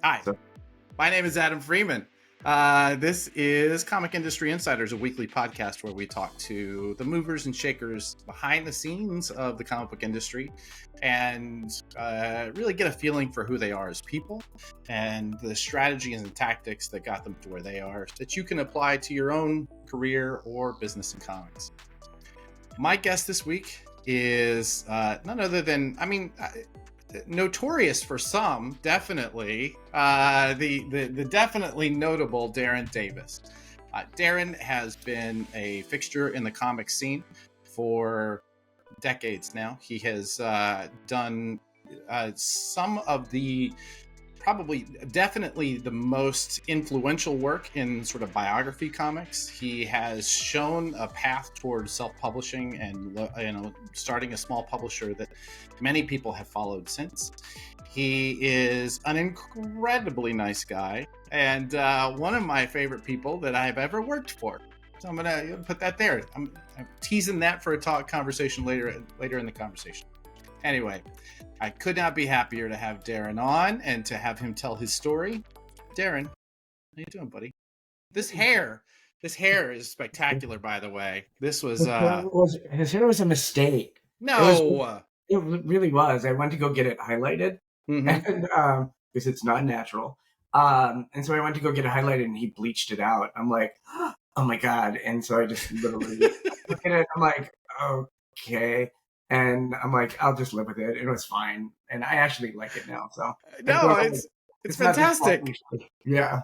Hi, So, my name is Adam Freeman. This is Comic Industry Insiders, a weekly podcast where we talk to the movers and shakers behind the scenes of the comic book industry and really get a feeling for who they are as people and the strategies and tactics that got them to where they are that you can apply to your own career or business in comics. My guest this week is none other than, notorious for some, definitely, the definitely notable Darren Davis. Darren has been a fixture in the comic scene for decades now. He has done some of the definitely the most influential work in sort of biography comics. He has shown a path towards self-publishing and starting a small publisher that many people have followed since. He is an incredibly nice guy and one of my favorite people that I've ever worked for. So I'm gonna put that there. I'm teasing that for a conversation later in the conversation. Anyway, I could not be happier to have Darren on and to have him tell his story. Darren, how you doing, buddy? This hair is spectacular, by the way. This was his hair was a mistake. no. It really was. I went to go get it highlighted, Mm-hmm. and because it's not natural. And so I went to go get it highlighted, and he bleached it out. I'm like, oh my god! And so I just literally look at it. I'm like, okay. And I'm like, I'll just live with it. It was fine, and I actually like it now. So No, it's fantastic. Yeah.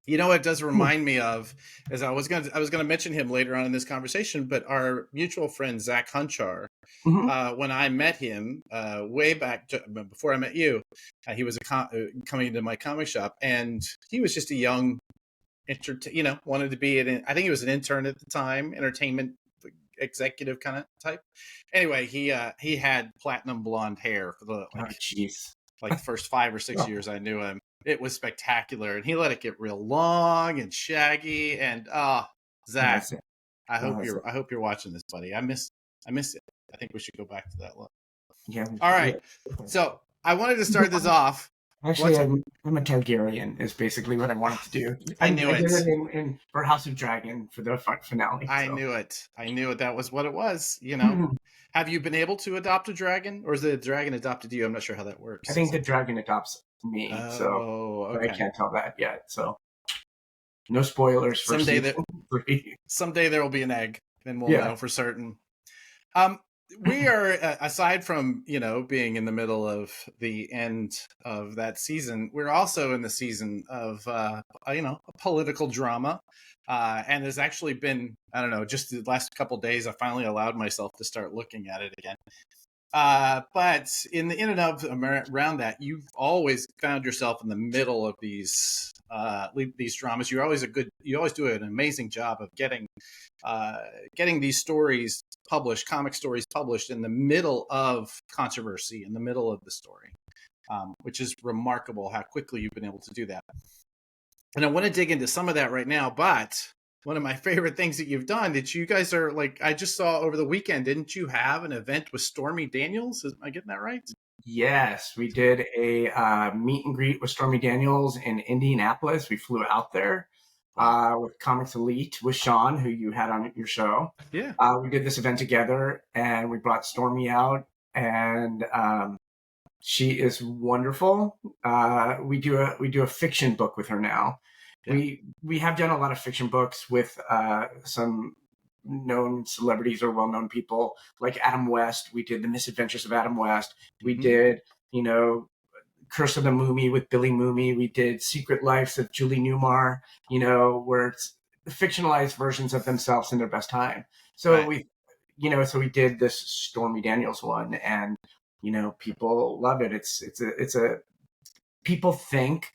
You know what it does remind me of is I was gonna mention him later on in this conversation, but our mutual friend Zach Hunchar, when I met him way back before I met you, he was coming into my comic shop, and he was just a young, wanted to be I think he was an intern at the time, entertainment executive kind of type. Anyway, he had platinum blonde hair for the like the first 5 or 6 years I knew him. It was spectacular, and he let it get real long and shaggy. And Zach, I hope you're watching this, buddy. I miss it. I think we should go back to that look. Yeah. All right. So I wanted to start this off. Actually, I'm a Targaryen is basically what I wanted to do. I knew it. I did it for House of Dragon for the finale. I knew it. That was what it was. Have you been able to adopt a dragon, or is the dragon adopted you? I'm not sure how that works. I think the dragon adopts me, okay. But I can't tell that yet. So no spoilers for season 3. Someday there will be an egg, and we'll know for certain. We are, aside from being in the middle of the end of that season, we're also in the season of a political drama. And there's actually been, I don't know, just the last couple of days, I finally allowed myself to start looking at it again. But in and of around that, you've always found yourself in the middle of these dramas. You always do an amazing job of getting these stories published, comic stories published in the middle of controversy, in the middle of the story, which is remarkable how quickly you've been able to do that. And I want to dig into some of that right now, but one of my favorite things that you've done that you guys are I just saw over the weekend, didn't you have an event with Stormy Daniels? Am I getting that right? Yes, we did a meet and greet with Stormy Daniels in Indianapolis. We flew out there with Comics Elite with Sean, who you had on your show. Yeah. We did this event together, and we brought Stormy out, and she is wonderful. We do a fiction book with her now. Yeah. We have done a lot of fiction books with some known celebrities or well-known people like Adam West. We did The Misadventures of Adam West. We did, Curse of the Mummy with Billy Mooney. We did Secret Lives of Julie Newmar, where it's fictionalized versions of themselves in their best time. So we did this Stormy Daniels one, and people love it. It's a people think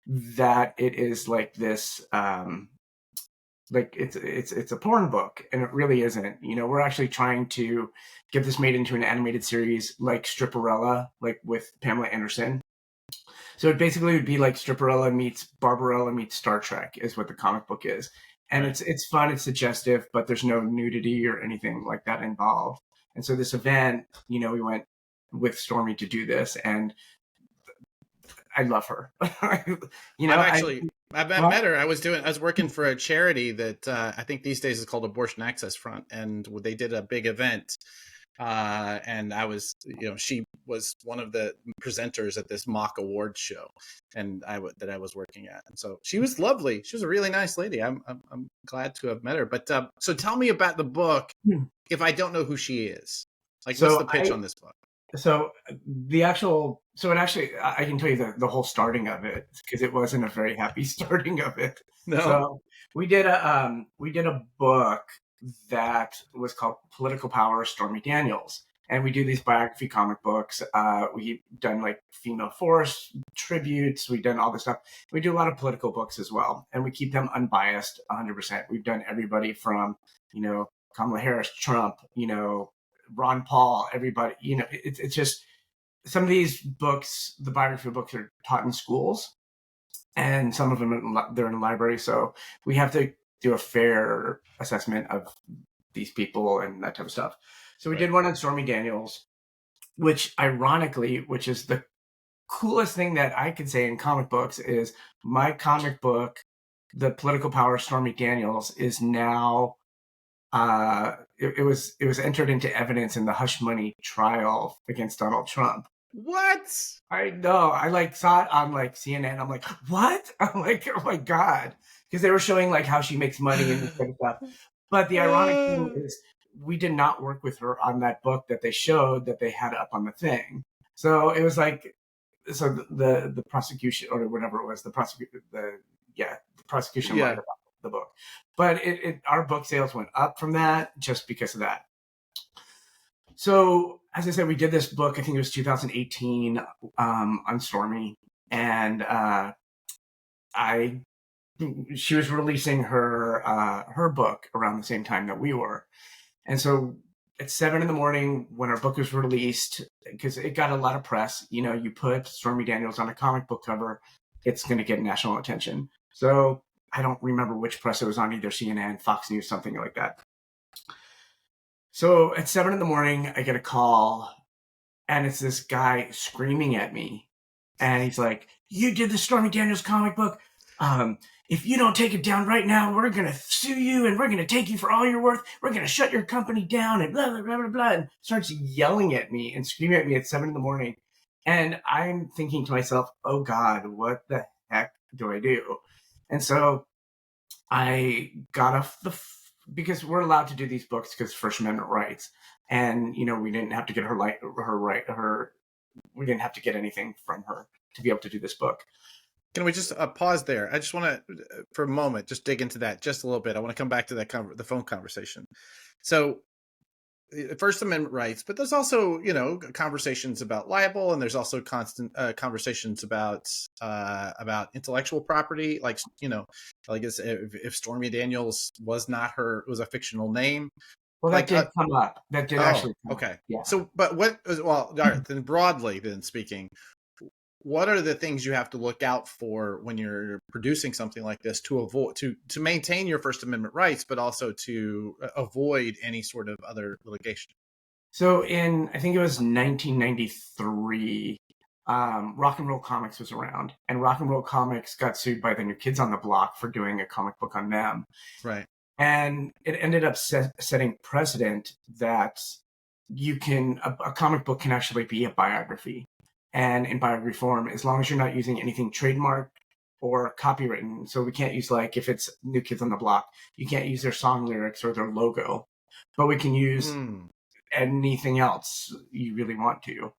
that it is like this, like it's a porn book, and it really isn't. We're actually trying to get this made into an animated series like Stripperella, like with Pamela Anderson. So it basically would be like Stripperella meets Barbarella meets Star Trek is what the comic book is. And it's fun, it's suggestive, but there's no nudity or anything like that involved. And so this event, we went with Stormy to do this, and I love her. I've met her. I was working for a charity that I think these days is called Abortion Access Front, and they did a big event. And I was, she was one of the presenters at this mock awards show, and I was working at. And so she was lovely. She was a really nice lady. I'm glad to have met her. But so tell me about the book. If I don't know who she is, like, what's the pitch on this book? So it actually, I can tell you the whole starting of it, because it wasn't a very happy starting of it. No. So we did a book that was called Political Power, Stormy Daniels. And we do these biography comic books. We've done like female force tributes. We've done all this stuff. We do a lot of political books as well. And we keep them unbiased 100%. We've done everybody from, Kamala Harris, Trump, Ron Paul, everybody, it's just some of these books, the biography books, are taught in schools, and some of them they're in the library. So we have to do a fair assessment of these people and that type of stuff. So we did one on Stormy Daniels, which is the coolest thing that I could say in comic books, is my comic book, The Political Power of Stormy Daniels, is now it was entered into evidence in the hush money trial against Donald Trump. What? I know. I saw it on CNN. I'm like, what? I'm like, oh my God. Because they were showing how she makes money and this kind of stuff. But the ironic thing is, we did not work with her on that book that they showed that they had up on the thing. So it was the prosecution, or whatever it was, the prosecution lied about the book. But our book sales went up from that just because of that. So, as I said, we did this book, I think it was 2018, on Stormy. And she was releasing her book around the same time that we were. And so at 7 a.m, when our book was released, because it got a lot of press, you put Stormy Daniels on a comic book cover, it's going to get national attention. So I don't remember which press it was on, either CNN, Fox News, something like that. So at 7 a.m, I get a call, and it's this guy screaming at me. And he's like, "You did the Stormy Daniels comic book. If you don't take it down right now, we're going to sue you, and we're going to take you for all you're worth. We're going to shut your company down," and blah, blah, blah, blah, blah. And starts yelling at me and screaming at me at 7 a.m. And I'm thinking to myself, oh God, what the heck do I do? And so I got off because we're allowed to do these books because First Amendment rights. And, we didn't have to get we didn't have to get anything from her to be able to do this book. Can we just pause there? I just want to, for a moment, just dig into that just a little bit. I want to come back to that the phone conversation. So, First Amendment rights, but there's also, conversations about libel, and there's also constant conversations about intellectual property. If Stormy Daniels was a fictional name. Well, that did come up. That did actually come okay. up. Yeah. So, but then broadly speaking, what are the things you have to look out for when you're producing something like this to avoid to maintain your First Amendment rights, but also to avoid any sort of other litigation? So I think it was 1993, Rock and Roll Comics was around, and Rock and Roll Comics got sued by the New Kids on the Block for doing a comic book on them. Right. And it ended up setting precedent that a comic book can actually be a biography. And in biography form, as long as you're not using anything trademarked or copywritten. So we can't use, if it's New Kids on the Block, you can't use their song lyrics or their logo, but we can use anything else you really want to.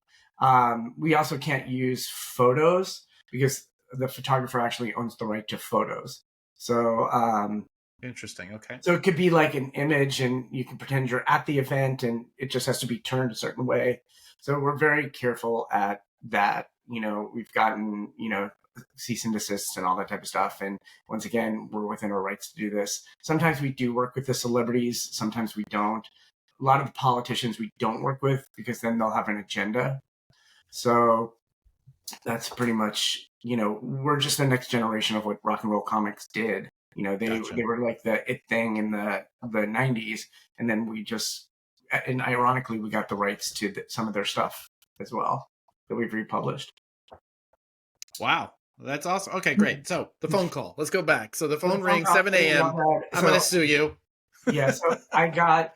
We also can't use photos because the photographer actually owns the right to photos. So interesting. Okay. So it could be like an image, and you can pretend you're at the event, and it just has to be turned a certain way. So we're very careful at that. We've gotten, cease and desist and all that type of stuff. And once again, we're within our rights to do this. Sometimes we do work with the celebrities. Sometimes we don't. A lot of the politicians we don't work with because then they'll have an agenda. So that's pretty much, we're just the next generation of what Rock and Roll Comics did. They were like the it thing in the 90s. And then and ironically, we got the rights to some of their stuff as well that we've republished. Wow. That's awesome. Okay, great. So the phone call. Let's go back. So the So the phone phone rings, call 7 came a.m. on. I'm going to sue you. Yeah, so I got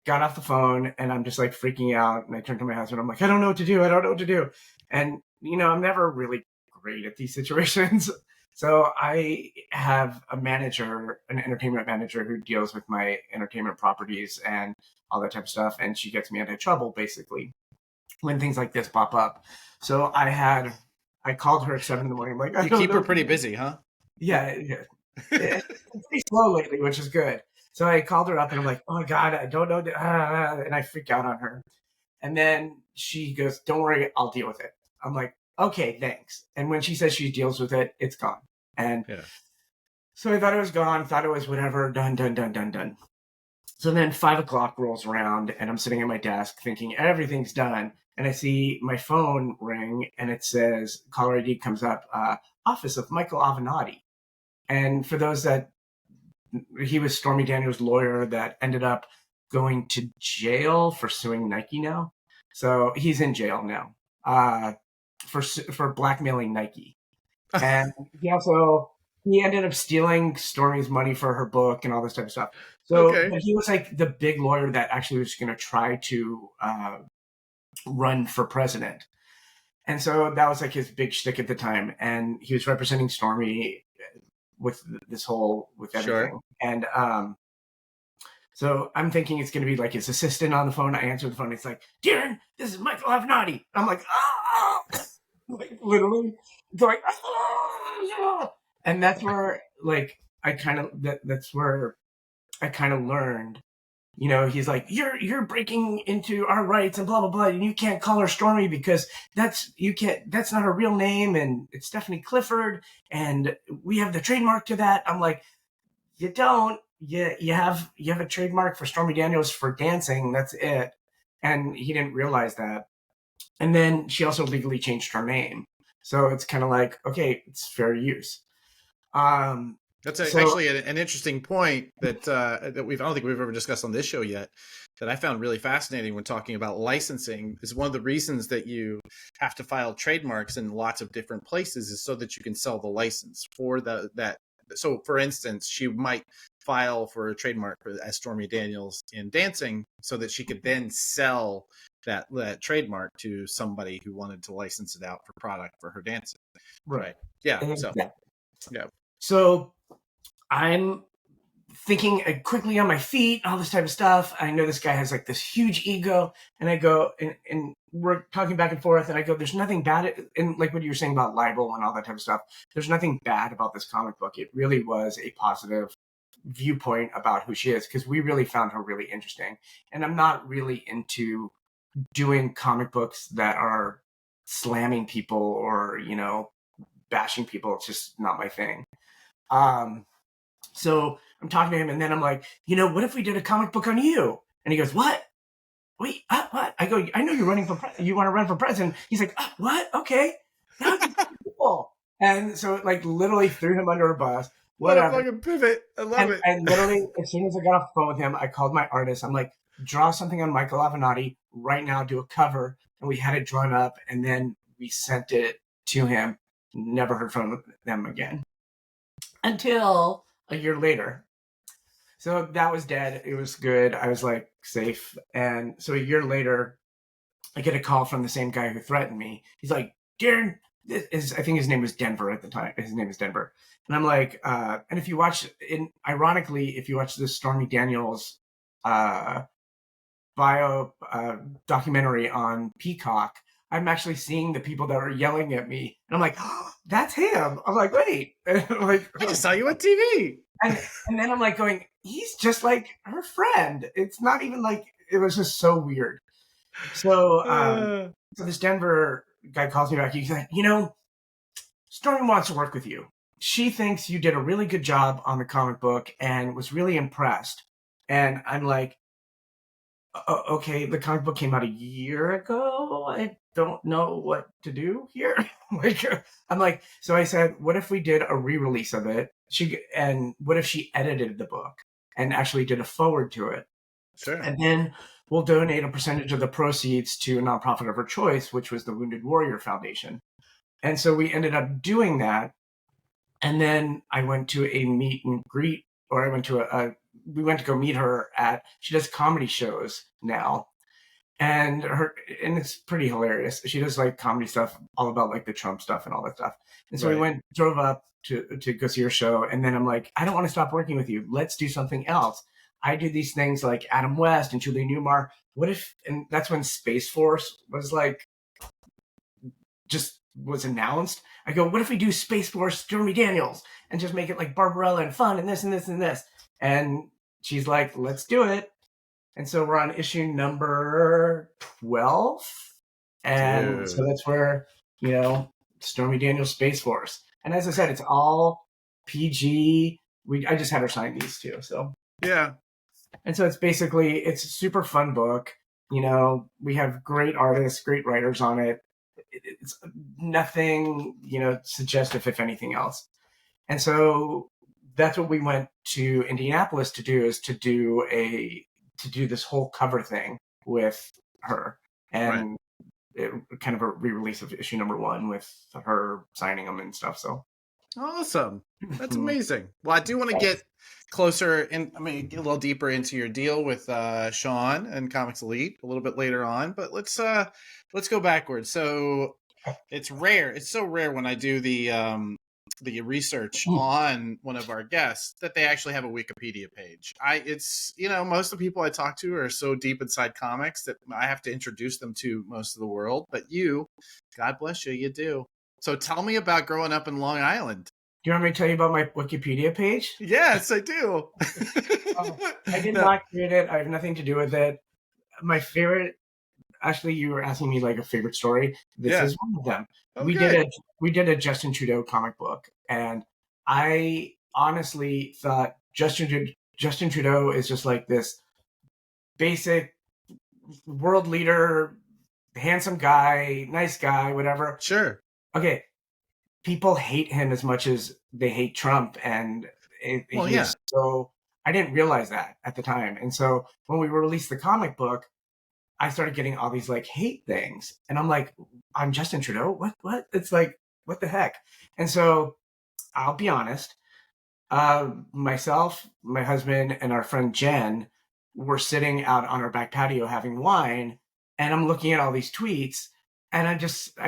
off the phone and I'm just like freaking out, and I turned to my husband. I'm like, I don't know what to do. I don't know what to do. And I'm never really great at these situations. So I have a manager, an entertainment manager who deals with my entertainment properties and all that type of stuff, and she gets me into trouble basically when things like this pop up. So I called her at 7 in the morning. I'm like, I You don't keep her know. pretty busy, huh? Yeah, yeah. It's pretty slow lately, which is good. So I called her up and I'm like, oh my God, I don't know. And I freak out on her. And then she goes, don't worry, I'll deal with it. I'm like, okay, thanks. And when she says she deals with it, it's gone. And Yeah. so I thought it was gone, thought it was whatever, done, done, done, done, done. So then 5 o'clock rolls around and I'm sitting at my desk thinking everything's done. And I see my phone ring and it says, caller ID comes up, office of Michael Avenatti. And for those that he was Stormy Daniels' lawyer that ended up going to jail for suing Nike now. So he's in jail now for blackmailing Nike. And he ended up stealing Stormy's money for her book and all this type of stuff. So Okay. but he was like the big lawyer that actually was going to try to run for president. And so that was like his big shtick at the time. And he was representing Stormy with with Sure. everything. And so I'm thinking it's going to be like his assistant on the phone. I answer the phone. It's like, Darren, this is Michael Avenatti. I'm like, oh, like literally going, oh. And that's where like that's where I kind of learned. He's like, you're breaking into our rights and blah blah blah, and you can't call her Stormy because that's not her real name, and it's Stephanie Clifford, and we have the trademark to that. I'm like, you don't. You have a trademark for Stormy Daniels for dancing. That's it. And he didn't realize that. And then she also legally changed her name, so it's kind of like, okay, it's fair use. That's So actually an interesting point that I don't think we've ever discussed on this show yet. That I found really fascinating when talking about licensing is one of the reasons that you have to file trademarks in lots of different places is so that you can sell the license for that. So, for instance, she might file for a trademark as Stormy Daniels in dancing, so that she could then sell that trademark to somebody who wanted to license it out for product for her dancing. right. Right? Yeah. So Exactly. yeah. So I'm thinking quickly on my feet, all this type of stuff. I know this guy has like this huge ego, and I go and we're talking back and forth, and I go, there's nothing bad, and like what you were saying about libel and all that type of stuff, there's nothing bad about this comic book. It really was a positive viewpoint about who she is, because we really found her really interesting. And I'm not really into doing comic books that are slamming people or bashing people. It's just not my thing. So I'm talking to him, and then I'm like, what if we did a comic book on you? And he goes, what? Wait, what? I go, I know you're running for you want to run for president. He's like, what? Okay, that would be cool. And so like literally threw him under a bus. What a Whatever. fucking pivot. I love And it. I literally, as soon as I got off the phone with him, I called my artist. I'm like, draw something on Michael Avenatti right now, do a cover. And we had it drawn up, and then we sent it to him. Never heard from them again until a year later. So that was dead. It was good. I was like safe. And so a year later, I get a call from the same guy who threatened me. He's like, Darren, I think his name was Denver at the time. His name is Denver. And I'm like, and if you watch, ironically, if you watch this Stormy Daniels bio documentary on Peacock, I'm actually seeing the people that are yelling at me. And I'm like, oh, that's him. I'm like, wait. And I'm like, I just saw you on TV. and then I'm like going, he's just like her friend. It's not even like, it was just so weird. So, so this Denver guy calls me back. He's like, Stormy wants to work with you. She thinks you did a really good job on the comic book and was really impressed. And I'm like, okay, the comic book came out a year ago. I don't know what to do here. I'm like, so I said, what if we did a re-release of it? And what if she edited the book and actually did a forward to it? Sure. And then we'll donate a percentage of the proceeds to a nonprofit of her choice, which was the Wounded Warrior Foundation. And so we ended up doing that. And then I went to a meet and greet, or I went to we went to go meet her she does comedy shows now. And it's pretty hilarious. She does like comedy stuff all about like the Trump stuff and all that stuff. And so Right. drove up to go see her show. And then I'm like, I don't want to stop working with you. Let's do something else. I do these things like Adam West and Julie Newmar. What if, and that's when Space Force was like, just was announced. I go, what if we do Space Force Stormy Daniels and just make it like Barbarella and fun and this and this and this? And she's like, let's do it. And so we're on issue number 12. And so Dude. that's where, Stormy Daniels Space Force. And as I said, it's all PG. I just had her sign these too. So Yeah. and so it's a super fun book. We have great artists, great writers on it. It's nothing, suggestive, if anything else. And so that's what we went to Indianapolis to do, is to do this whole cover thing with her. And kind of a re-release of issue number 1 with her signing them and stuff. So Awesome. That's amazing. Well, I do want to get closer and get a little deeper into your deal with Sean and Comics Elite a little bit later on, but let's go backwards. So it's rare. It's so rare when I do the research on one of our guests that they actually have a Wikipedia page. Most of the people I talk to are so deep inside comics that I have to introduce them to most of the world, but you, God bless you, you do. So tell me about growing up in Long Island. Do you want me to tell you about my Wikipedia page? Yes, I do. I did not create it. I have nothing to do with it. My favorite, actually, you were asking me like a favorite story. This is one of them. Oh, we good. did a Justin Trudeau comic book, and I honestly thought Justin Trudeau is just like this basic world leader, handsome guy, nice guy, whatever. Sure. Okay, people hate him as much as they hate Trump, and so I didn't realize that at the time. And so when we released the comic book, I started getting all these like hate things, and I'm like, I'm Justin Trudeau. What? It's like, what the heck? And so I'll be honest. Myself, my husband, and our friend Jen were sitting out on our back patio having wine, and I'm looking at all these tweets, and I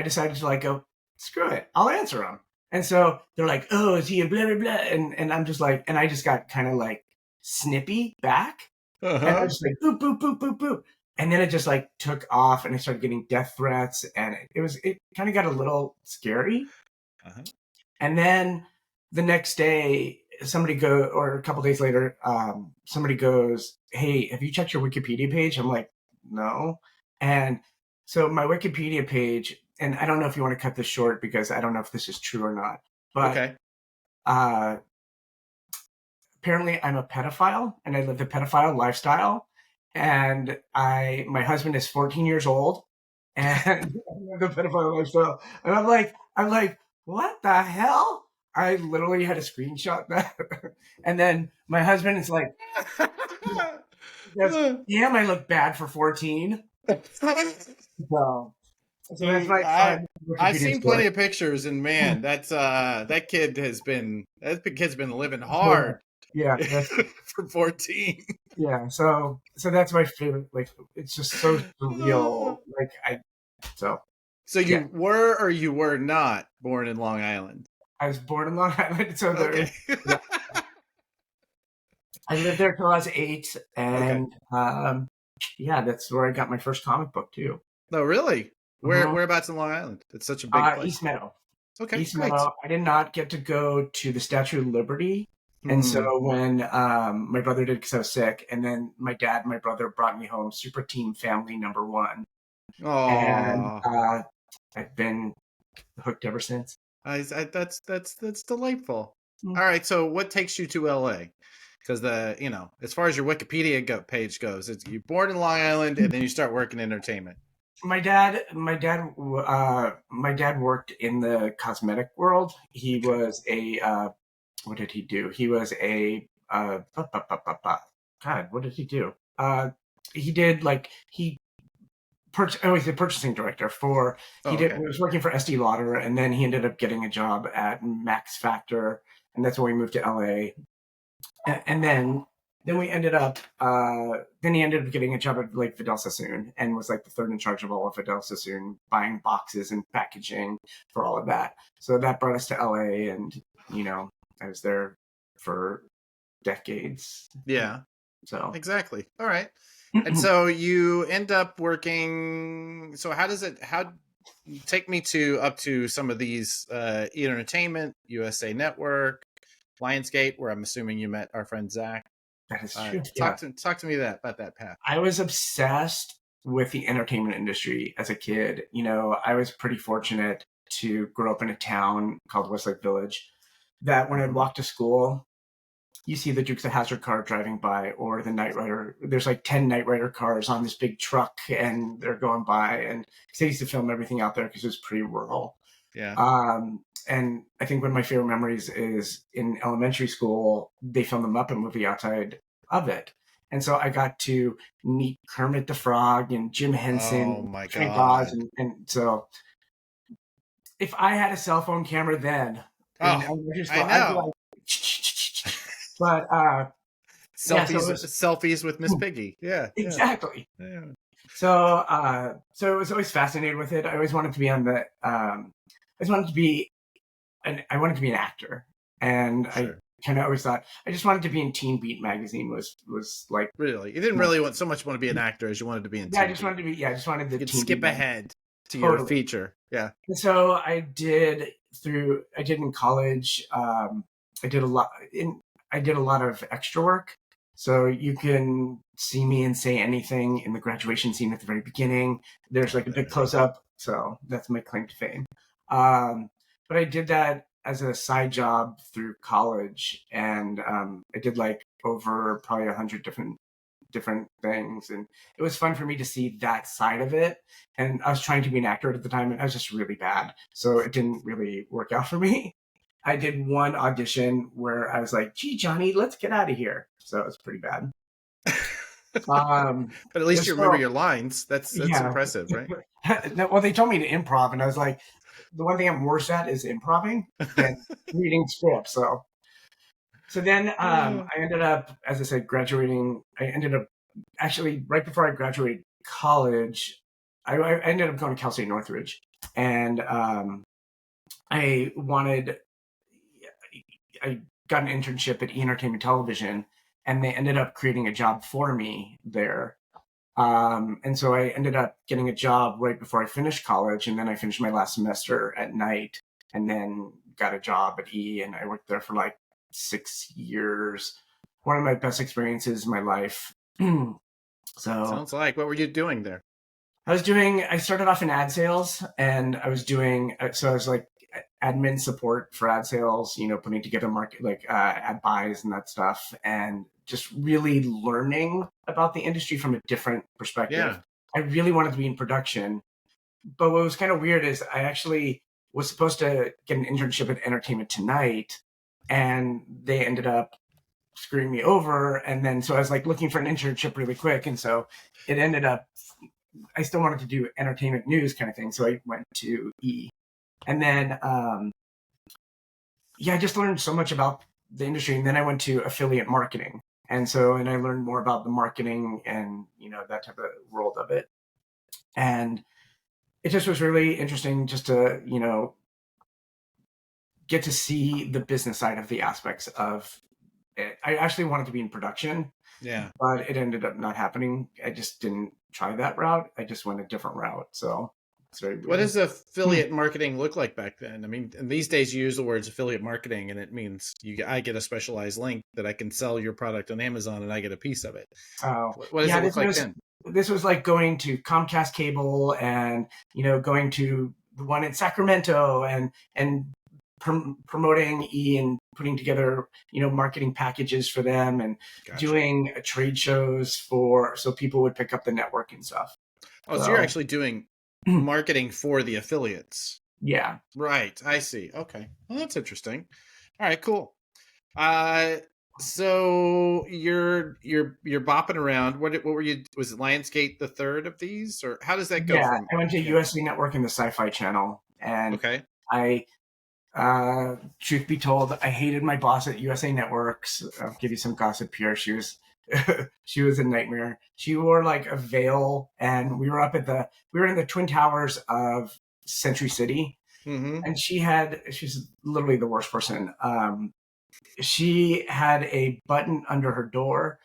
decided to like go, screw it, I'll answer them. And so they're like, oh, is he a blah blah blah? And I'm just like, and I just got kind of like snippy back, and I was just like boop boop boop boop boop. And then it just like took off, and I started getting death threats, and it kind of got a little scary. And then the next day, or a couple days later, somebody goes, hey, have you checked your Wikipedia page? I'm like, no. And so my Wikipedia page, and I don't know if you want to cut this short because I don't know if this is true or not, but okay. Apparently I'm a pedophile, and I live the pedophile lifestyle. And my husband is 14 years old, and the pedophile lifestyle. And I'm like, what the hell? I literally had to screenshot that. And then my husband is like, damn, I look bad for 14. So that's my fun. I've seen plenty of pictures, and man, that kid's been living hard. Yeah, for 14. Yeah, so that's my favorite. Like, it's just so surreal. So you were or you were not born in Long Island? I was born in Long Island, so okay. I lived there till I was 8, and that's where I got my first comic book too. Oh, really? Whereabouts in Long Island? It's such a big place. East Meadow. Okay, East Meadow. I did not get to go to the Statue of Liberty, and so when my brother did, because I was sick, and then my dad and my brother brought me home, Super Team Family #1. And I've been hooked ever since. That's delightful. All right, so what takes you to LA? Because as far as your Wikipedia page goes, you're born in Long Island and then you start working in entertainment. My dad worked in the cosmetic world. He was a what did he do? He was a God, what did he do? He I was the purchasing director for. Oh, He okay. was working for SD Lauder, and then he ended up getting a job at Max Factor, and that's when we moved to LA. And then we ended up then he ended up getting a job at like Vidal Sassoon and was like the third in charge of all of Vidal Sassoon, buying boxes and packaging for all of that. So that brought us to LA, and I was there for decades. Yeah. So Exactly. All right. And so you end up working. So how take me up to some of these entertainment, USA Network, Lionsgate, where I'm assuming you met our friend Zach. that is true. Talk Yeah. to me about that path. I was obsessed with the entertainment industry as a kid. I was pretty fortunate to grow up in a town called Westlake Village that when I'd walk to school, you see the Dukes of Hazzard car driving by, or the Knight Rider. There's like 10 Knight Rider cars on this big truck, and they're going by. And they used to film everything out there because it was pretty rural. Yeah. And I think one of my favorite memories is in elementary school, they filmed the Muppet movie outside of it. And so I got to meet Kermit the Frog and Jim Henson, Oh my Frank God. Oz. And so if I had a cell phone camera then, in elementary school, I I'd be know. like, but selfies with Miss Piggy. Yeah. exactly. Yeah. So I was always fascinated with it. I always wanted to be on the. I wanted to be an actor, and Sure. I kind of always thought I just wanted to be in Teen Beat magazine. Was like Really, you didn't really want to be an actor as you wanted to be in. Yeah, I just wanted to be. Yeah, I just wanted the. You could Teen skip Beat ahead to Totally. your feature. Yeah. And so I did in college. I did a lot of extra work. So you can see me and say anything in the graduation scene at the very beginning. There's like a big close up. So that's my claim to fame. But I did that as a side job through college, and I did like over probably 100 different things, and it was fun for me to see that side of it. And I was trying to be an actor at the time, and I was just really bad, so it didn't really work out for me. I did one audition where I was like, "Gee, Johnny, let's get out of here." So it was pretty bad. But at least you remember your lines. That's impressive, right? Well, they told me to improv, and I was like, the one thing I'm worse at is improving than reading scripts. So then I ended up, as I said, graduating. I ended up actually right before I graduated college. I ended up going to Cal State Northridge, and I got an internship at Entertainment Television, and they ended up creating a job for me there. And so I ended up getting a job right before I finished college, and then I finished my last semester at night, and then got a job at E, and I worked there for like 6 years. One of my best experiences in my life. So sounds like. What were you doing there? I started off in ad sales, and I was like admin support for ad sales, putting together market, like ad buys and that stuff, and just really learning about the industry from a different perspective. Yeah. I really wanted to be in production, but what was kind of weird is I actually was supposed to get an internship at Entertainment Tonight, and they ended up screwing me over. And then so I was like looking for an internship really quick, and so it ended up I still wanted to do entertainment news kind of thing, so I went to E. And then I just learned so much about the industry. And then I went to affiliate marketing, and I learned more about the marketing and that type of world of it. And it just was really interesting just to get to see the business side of the aspects of it. I actually wanted to be in production, but it ended up not happening. I just didn't try that route. I just went a different route. So it's very weird. What does affiliate marketing look like back then? I mean, these days you use the words affiliate marketing, and it means I get a specialized link that I can sell your product on Amazon, and I get a piece of it. Oh, what does it look like then? This was like going to Comcast Cable, and going to the one in Sacramento, and promoting E and putting together marketing packages for them, and doing trade shows so people would pick up the network and stuff. So you're actually doing marketing for the affiliates. Yeah. Right. I see. Okay. Well, that's interesting. All right, cool. So you're bopping around. What were you? Was it Lionsgate the third of these, or how does that go Yeah, from? I went to Yeah. USA Network and the Sci-Fi Channel, and Okay. I, truth be told, I hated my boss at USA Networks. I'll give you some gossip here. She was, she was a nightmare. She wore like a veil, and we were in the Twin Towers of Century City, Mm-hmm. and she's literally the worst person. She had a button under her door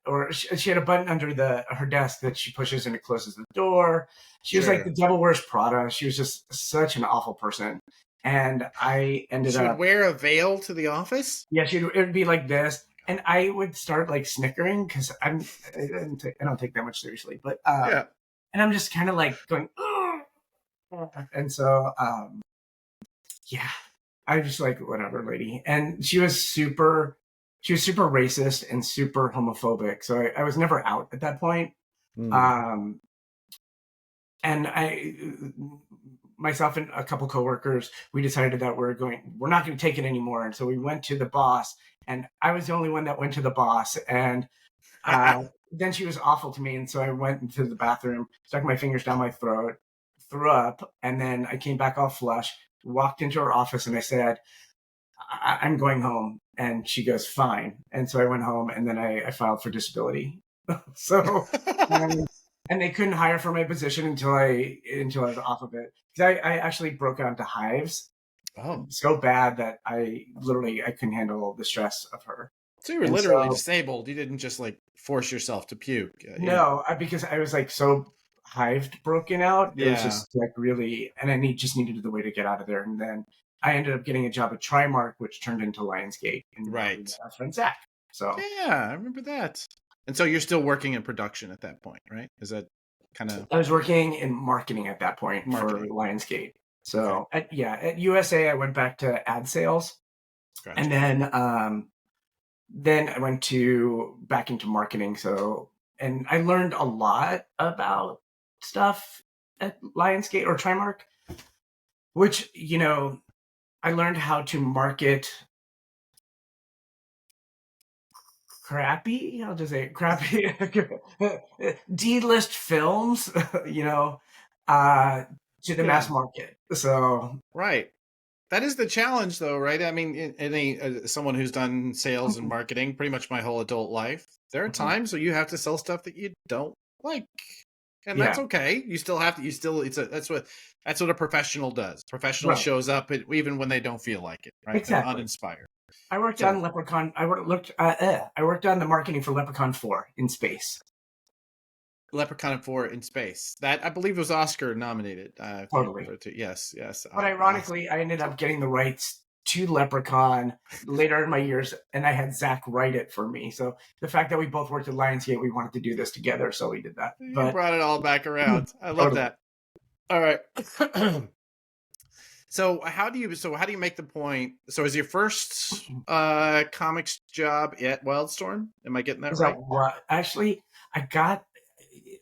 or she had a button under her desk that she pushes and it closes the door. She was like the Sure. devil wears Prada. She was just such an awful person. And I ended She would up, wear a veil to the office. yeah, it would be like this. And I would start like snickering because I don't take that much seriously, but, Yeah. and I'm just kind of like going, and so, yeah, I was just like, whatever, lady. And she was super racist and super homophobic. So I was never out at that point. Hmm. Um, and myself and a couple coworkers, we decided that we're not going to take it anymore. And so we went to the boss, and I was the only one that went to the boss. And then she was awful to me. And so I went into the bathroom, stuck my fingers down my throat, threw up, and then I came back all flush, walked into her office, and I said, I'm going home. And she goes, fine. And so I went home, and then I filed for disability. So, um, and they couldn't hire for my position until I was off of it. Because I actually broke out into hives Oh, so bad that I couldn't handle the stress of her. so you were And literally so, disabled. You didn't just like force yourself to puke. no, because I was like so hived, broken out. It was Yeah. just like really, and just needed the way to get out of there. And then I ended up getting a job at Trimark, which turned into Lionsgate, and now we met Right. our friend Zach. So Yeah, I remember that. And so you're still working in production at that point, right? Is that kind of I was working in marketing at that point for marketing? Lionsgate. Okay, So at USA, I went back to ad sales, and gotcha. then I went to back into marketing. So, and I learned a lot about stuff at Lionsgate or Trimark, which, I learned how to market crappy, I'll just say crappy, D-list films, you know, uh, to the mass Yeah, market. So, right. That is the challenge, though, right? I mean, any someone who's done sales and mhm, marketing pretty much my whole adult life, there are mhm, times where you have to sell stuff that you don't like, and that's yeah, okay. You still have to. You still. That's what a professional does. Professional right, shows up even when they don't feel like it, right? They're exactly. uninspired. I worked So on Leprechaun. I worked on the marketing for Leprechaun 4 in space. Leprechaun 4 in space. That I believe was Oscar nominated. If you Totally. refer to yes, yes, But awesome. ironically, I ended up getting the rights to Leprechaun later in my years, and I had Zach write it for me. So the fact that we both worked at Lionsgate, we wanted to do this together, so we did that. You But brought it all back around. I love totally, that. All right. So how do you make the point? So is your first comics job at Wildstorm? Am I getting that is that right? what? Actually, I got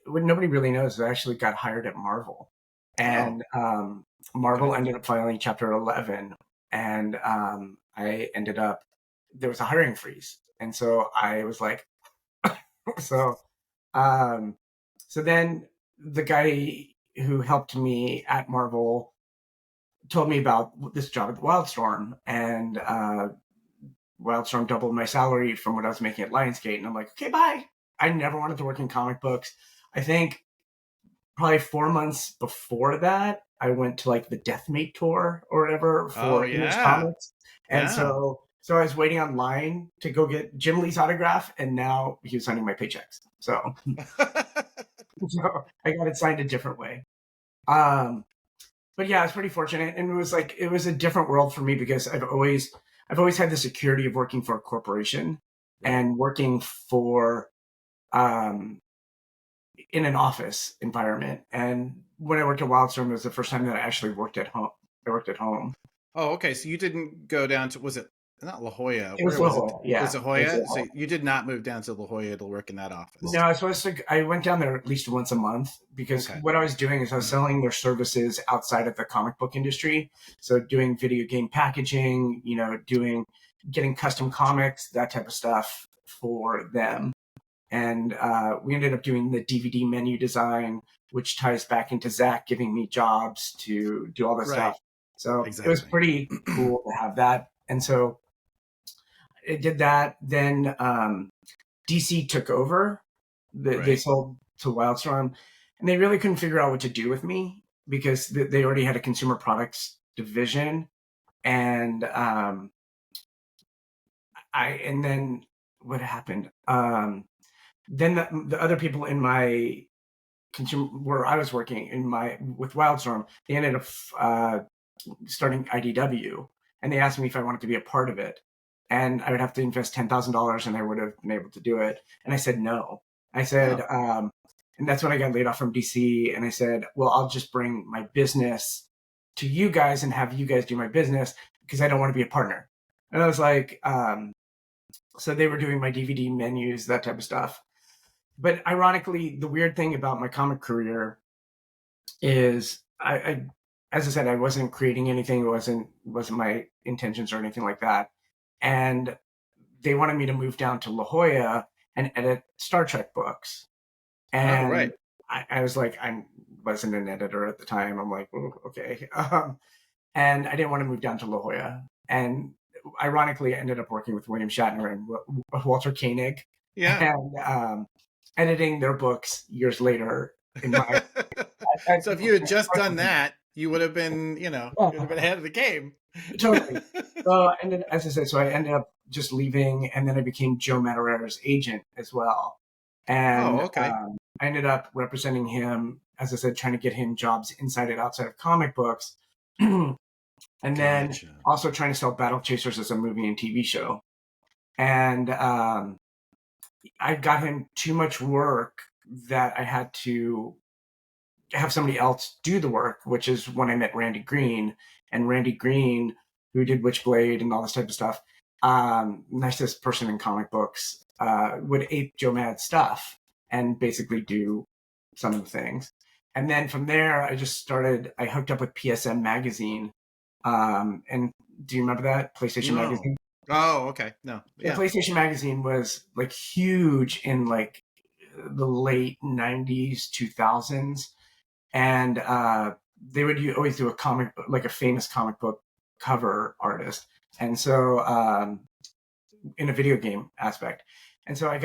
what nobody really knows. I actually got hired at Marvel, Oh, and okay. Marvel ended up filing Chapter 11, and I ended up there was a hiring freeze, and so I was like, so Um, so then the guy who helped me at Marvel told me about this job at Wildstorm, and Wildstorm doubled my salary from what I was making at Lionsgate. And I'm like, okay, bye. I never wanted to work in comic books. I think probably 4 months before that, I went to like the Deathmate tour or whatever Oh for Image yeah, Comics. And yeah. so I was waiting online to go get Jim Lee's autograph, and now he was signing my paychecks. So, so I got it signed a different way. Um, but yeah, I was pretty fortunate, and it was a different world for me because I've always had the security of working for a corporation Right. and working for um, in an office environment. And when I worked at Wildstorm, it was the first time that I actually worked at home. I worked at home. Oh, okay. So you didn't go down to was it not La Jolla? It was Where was it? La yeah. Was it It was Hoya? La So you did not move down to La Jolla to work in that office. No, I was supposed to. I went down there at least once a month because Okay. what I was doing is I was selling their services outside of the comic book industry. So doing video game packaging, doing getting custom comics, that type of stuff for them. And we ended up doing the DVD menu design, which ties back into Zach giving me jobs to do all this Right. stuff. So it was Exactly. pretty cool to have that. And so it did that. Then DC took over. They sold to Wildstorm, and they really couldn't figure out what to do with me because they already had a consumer products division. And and then what happened? Then the other people in my consumer where I was working with Wildstorm, they ended up starting IDW, and they asked me if I wanted to be a part of it, and I would have to invest $10,000, and I would have been able to do it, and I said no. I said, and that's when I got laid off from DC, and I said, well, I'll just bring my business to you guys and have you guys do my business because I don't want to be a partner. And I was like, so they were doing my DVD menus, that type of stuff. But ironically, the weird thing about my comic career is I as I said, I wasn't creating anything. It wasn't my intentions or anything like that. And they wanted me to move down to La Jolla and edit Star Trek books. Oh, right. And I was like, I wasn't an editor at the time. I'm like, oh, okay. And I didn't want to move down to La Jolla. And ironically, I ended up working with William Shatner and Walter Koenig. Yeah. And editing their books years later in my So if you had just done that, you would have been, you would have been ahead of the game. Totally. So, and then, as I said, so I ended up just leaving, and then I became Joe Madureira's agent as well. And Oh, okay. I ended up representing him, as I said, trying to get him jobs inside and outside of comic books. And then also trying to sell Battle Chasers as a movie and TV show. And I got him too much work that I had to have somebody else do the work, which is when I met Randy Green. And Randy Green, who did Witchblade and all this type of stuff, nicest person in comic books, would ape Joe Mad's stuff and basically do some of the things. And then from there, I hooked up with PSM Magazine. And do you remember that? PlayStation Magazine? Oh, okay. No. Yeah. PlayStation Magazine was like huge in like the late 90s, 2000s. And they would always do a comic, like a famous comic book cover artist. And so in a video game aspect. And so I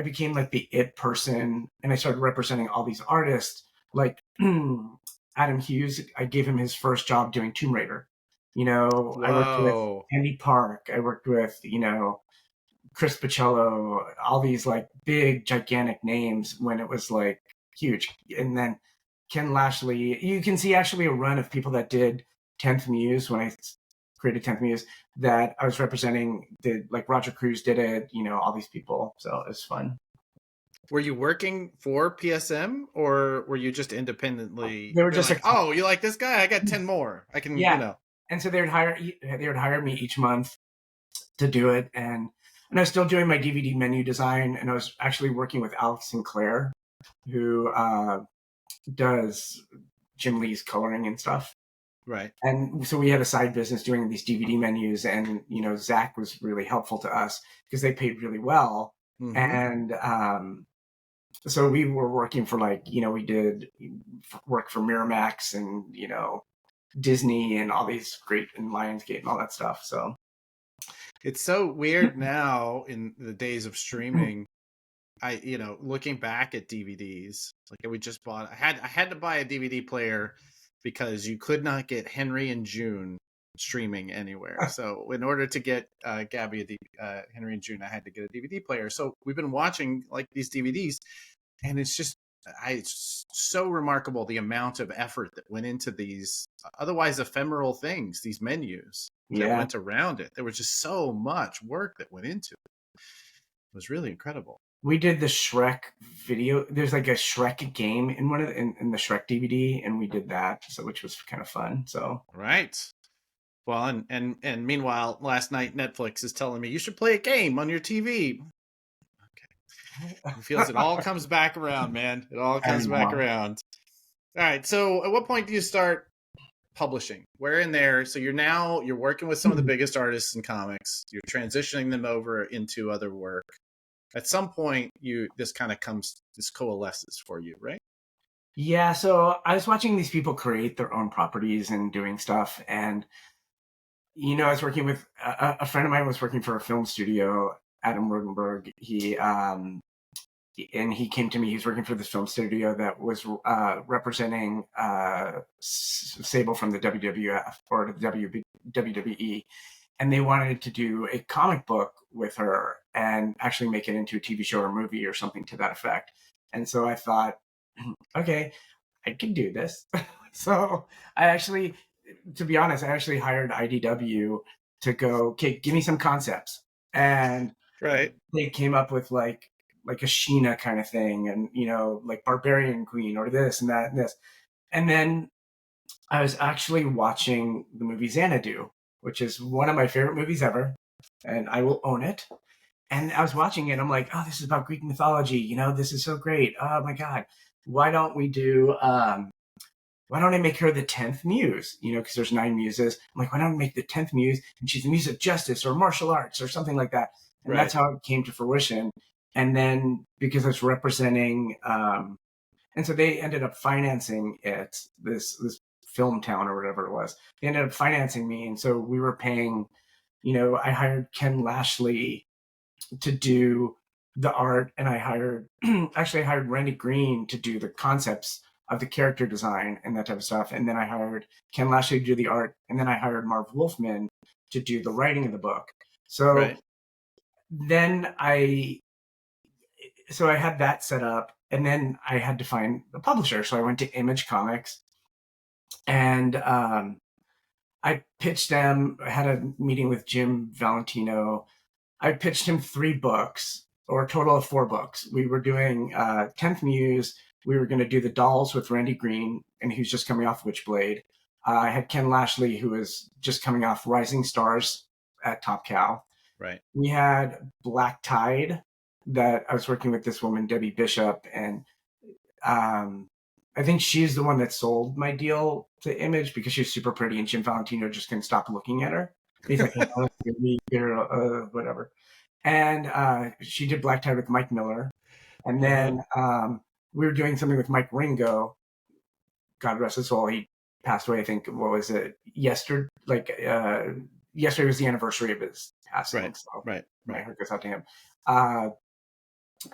became like the it person, and I started representing all these artists. Like Adam Hughes, I gave him his first job doing Tomb Raider. Whoa. I worked with Andy Park. I worked with, Chris Pacello, all these like big, gigantic names when it was like huge. And then Ken Lashley, you can see actually a run of people that did 10th Muse when I created 10th Muse that I was representing. Like Roger Cruz did it, all these people. So it was fun. Were you working for PSM, or were you just independently? They were just like, oh, you like this guy? I got 10 more. I can, And so they would hire me each month to do it, and I was still doing my DVD menu design, and I was actually working with Alex Sinclair, who does Jim Lee's coloring and stuff. Right. And so we had a side business doing these DVD menus, and Zach was really helpful to us because they paid really well. Mm-hmm. And so we were working for we did work for Miramax and Disney and all these great, and Lionsgate and all that stuff. So it's so weird now in the days of streaming. Looking back at DVDs, like we just bought, I had to buy a DVD player because you could not get Henry and June streaming anywhere. So in order to get Gabby Henry and June, I had to get a DVD player. So we've been watching like these DVDs, and it's just it's so remarkable the amount of effort that went into these otherwise ephemeral things, these menus that went around it. There was just so much work that went into it. It was really incredible. We did the Shrek video. There's like a Shrek game in one of in the Shrek DVD, and we did that, which was kind of fun. So right. Well, and meanwhile, last night Netflix is telling me you should play a game on your TV. Okay, it feels it all comes back around, man. It all comes back around. All right. So, at what point do you start publishing? Where in there? So you're working with some of the biggest artists in comics. You're transitioning them over into other work. At some point, this coalesces for you, right? Yeah, so I was watching these people create their own properties and doing stuff, and I was working with a friend of mine was working for a film studio, Adam Rodenberg. He came to me. He was working for this film studio that was representing Sable from the WWF or the WWE, and they wanted to do a comic book with her and actually make it into a TV show or movie or something to that effect. And so I thought, okay, I can do this. So to be honest, I actually hired IDW to go, okay, give me some concepts. And right. They came up with like a Sheena kind of thing, and like Barbarian Queen or this and that and this. And then I was actually watching the movie Xanadu, which is one of my favorite movies ever, and I will own it. And I was watching it, I'm like, oh, this is about Greek mythology. This is so great. Oh my God. Why don't I make her the 10th muse? Because there's 9 muses. I'm like, why don't I make the 10th muse and she's the muse of justice or martial arts or something like that? And Right. That's how it came to fruition. And then because I was representing, and so they ended up financing it, this film town or whatever it was. They ended up financing me. And so we were paying, I hired Ken Lashley to do the art, and I hired Randy Green to do the concepts of the character design and that type of stuff. And then I hired Ken Lashley to do the art, and then I hired Marv Wolfman to do the writing of the book. So right. then I had that set up, and then I had to find a publisher. So I went to Image Comics, and I pitched them. I had a meeting with Jim Valentino. I pitched him 3 books, or a total of 4 books. We were doing 10th Muse. We were going to do the Dolls with Randy Green, and he was just coming off Witchblade. I had Ken Lashley, who was just coming off Rising Stars at Top Cow. Right. We had Black Tide, that I was working with this woman, Debbie Bishop, and I think she's the one that sold my deal to Image because she was super pretty, and Jim Valentino just couldn't stop looking at her. He's like, whatever. And she did Black Tide with Mike Miller. And then we were doing something with Mike Ringo. God rest his soul. He passed away, I think, what was it? Yesterday was the anniversary of his passing. Right. So right. My heart goes out to him.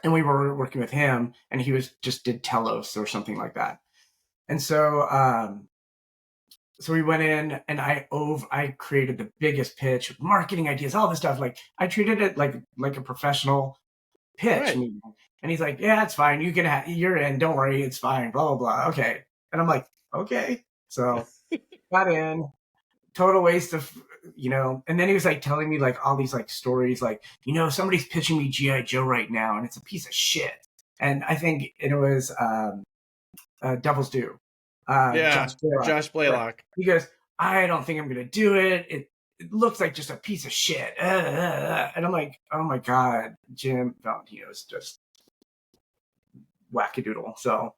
And we were working with him, and he did Telos or something like that. And so so we went in, and I created the biggest pitch, marketing ideas, all this stuff. Like I treated it like a professional pitch. Right. And he's like, yeah, it's fine. You're in. Don't worry. It's fine. Blah, blah, blah. Okay. And I'm like, okay. So got in. Total waste of, and then he was like telling me like all these like stories, like, somebody's pitching me G.I. Joe right now, and it's a piece of shit. And I think it was Devil's Due. Josh Blaylock. He goes, I don't think I'm going to do it. It looks like just a piece of shit. And I'm like, oh my God, Jim Valentino is just wackadoodle. So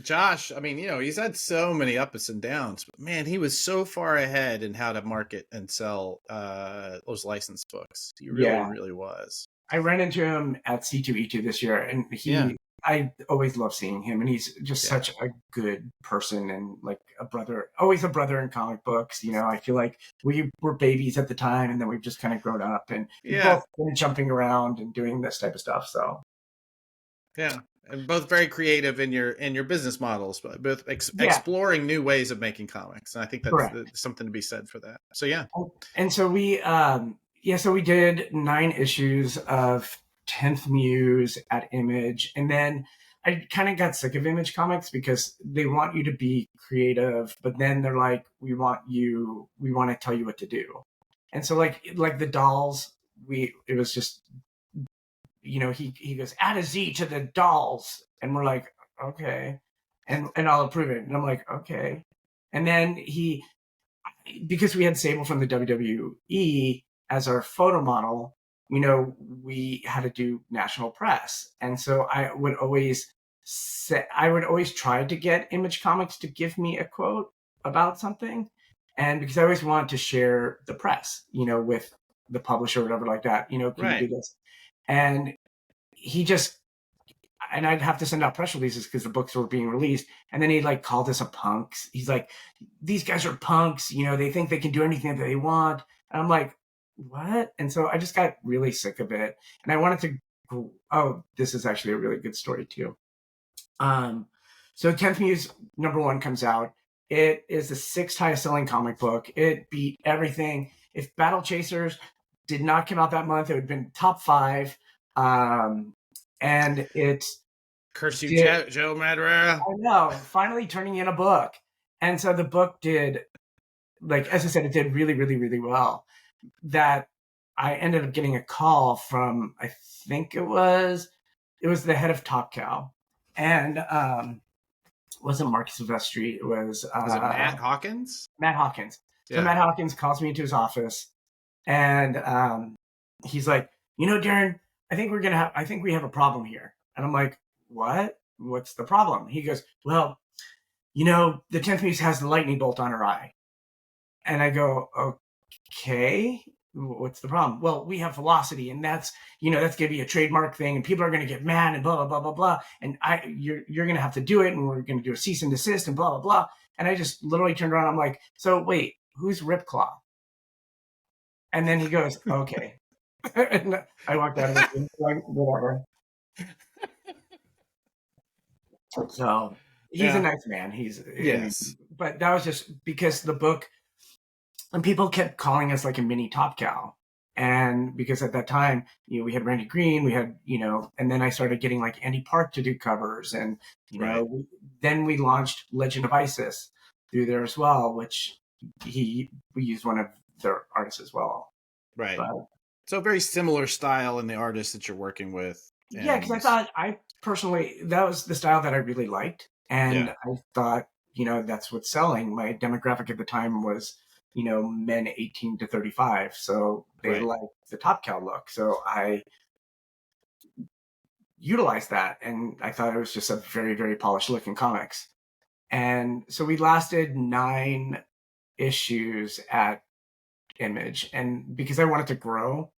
Josh, I mean, he's had so many ups and downs, but man, he was so far ahead in how to market and sell those licensed books. He really was. I ran into him at C2E2 this year, and I always love seeing him, and he's just such a good person and like a brother, always a brother in comic books. I feel like we were babies at the time, and then we've just kind of grown up, and we've both been jumping around and doing this type of stuff. So and both very creative in your business models, but both exploring new ways of making comics. And I think that's something to be said for that. So and so we so we did 9 issues of 10th Muse at Image, and then I kind of got sick of Image Comics because they want you to be creative, but then they're like, we want to tell you what to do. And so like the Dolls, it was just, he goes, add a Z to the Dolls, and we're like, okay, and I'll approve it. And I'm like, okay. And then because we had Sable from the WWE as our photo model, we had to do national press. And so I would always try to get Image Comics to give me a quote, about something, and because I always want to share the press, with the publisher or whatever like that, can you do Right. this? And he just, and I'd have to send out press releases because the books were being released. And then he like called us a punks. He's like, these guys are punks. They think they can do anything that they want. And I'm like, what? And so I just got really sick of it. And I wanted to, oh, this is actually a really good story too. So 10th Muse #1 comes out. It is the 6th highest selling comic book. It beat everything. If Battle Chasers did not come out that month, it would have been top 5. And it Curse you, did, Joe Madureira. I know, finally turning in a book. And so the book did, like, as I said, it did really, really, really well. That I ended up getting a call from, I think it was the head of Top Cow. And it wasn't Mark Silvestri. It was it Matt Hawkins? Matt Hawkins. So Yeah. Matt Hawkins calls me into his office, and he's like, Darren, I think we have a problem here. And I'm like, what? What's the problem? He goes, well, the 10th Muse has the lightning bolt on her eye. And I go, okay, what's the problem? Well, we have velocity, and that's going to be a trademark thing, and people are going to get mad, and blah blah blah blah blah. And you're going to have to do it, and we're going to do a cease and desist, and blah blah blah. And I just literally turned around. I'm like, so wait, who's Ripclaw? And then he goes, okay. And I walked out of the room, like, whatever. So he's a nice man. Yes, but that was just because the book, and people kept calling us like a mini Top Cow. And because at that time, we had Randy Green, we had, and then I started getting like Andy Park to do covers. And, then we launched Legend of Isis through there as well, which we used one of their artists as well. Right. But, so very similar style in the artists that you're working with. Yeah, because I thought that was the style that I really liked. And I thought, that's what's selling. My demographic at the time was, men 18 to 35. So they liked the Top Cow look. So I utilized that. And I thought it was just a very, very polished look in comics. And so we lasted 9 issues at Image. And because I wanted to grow,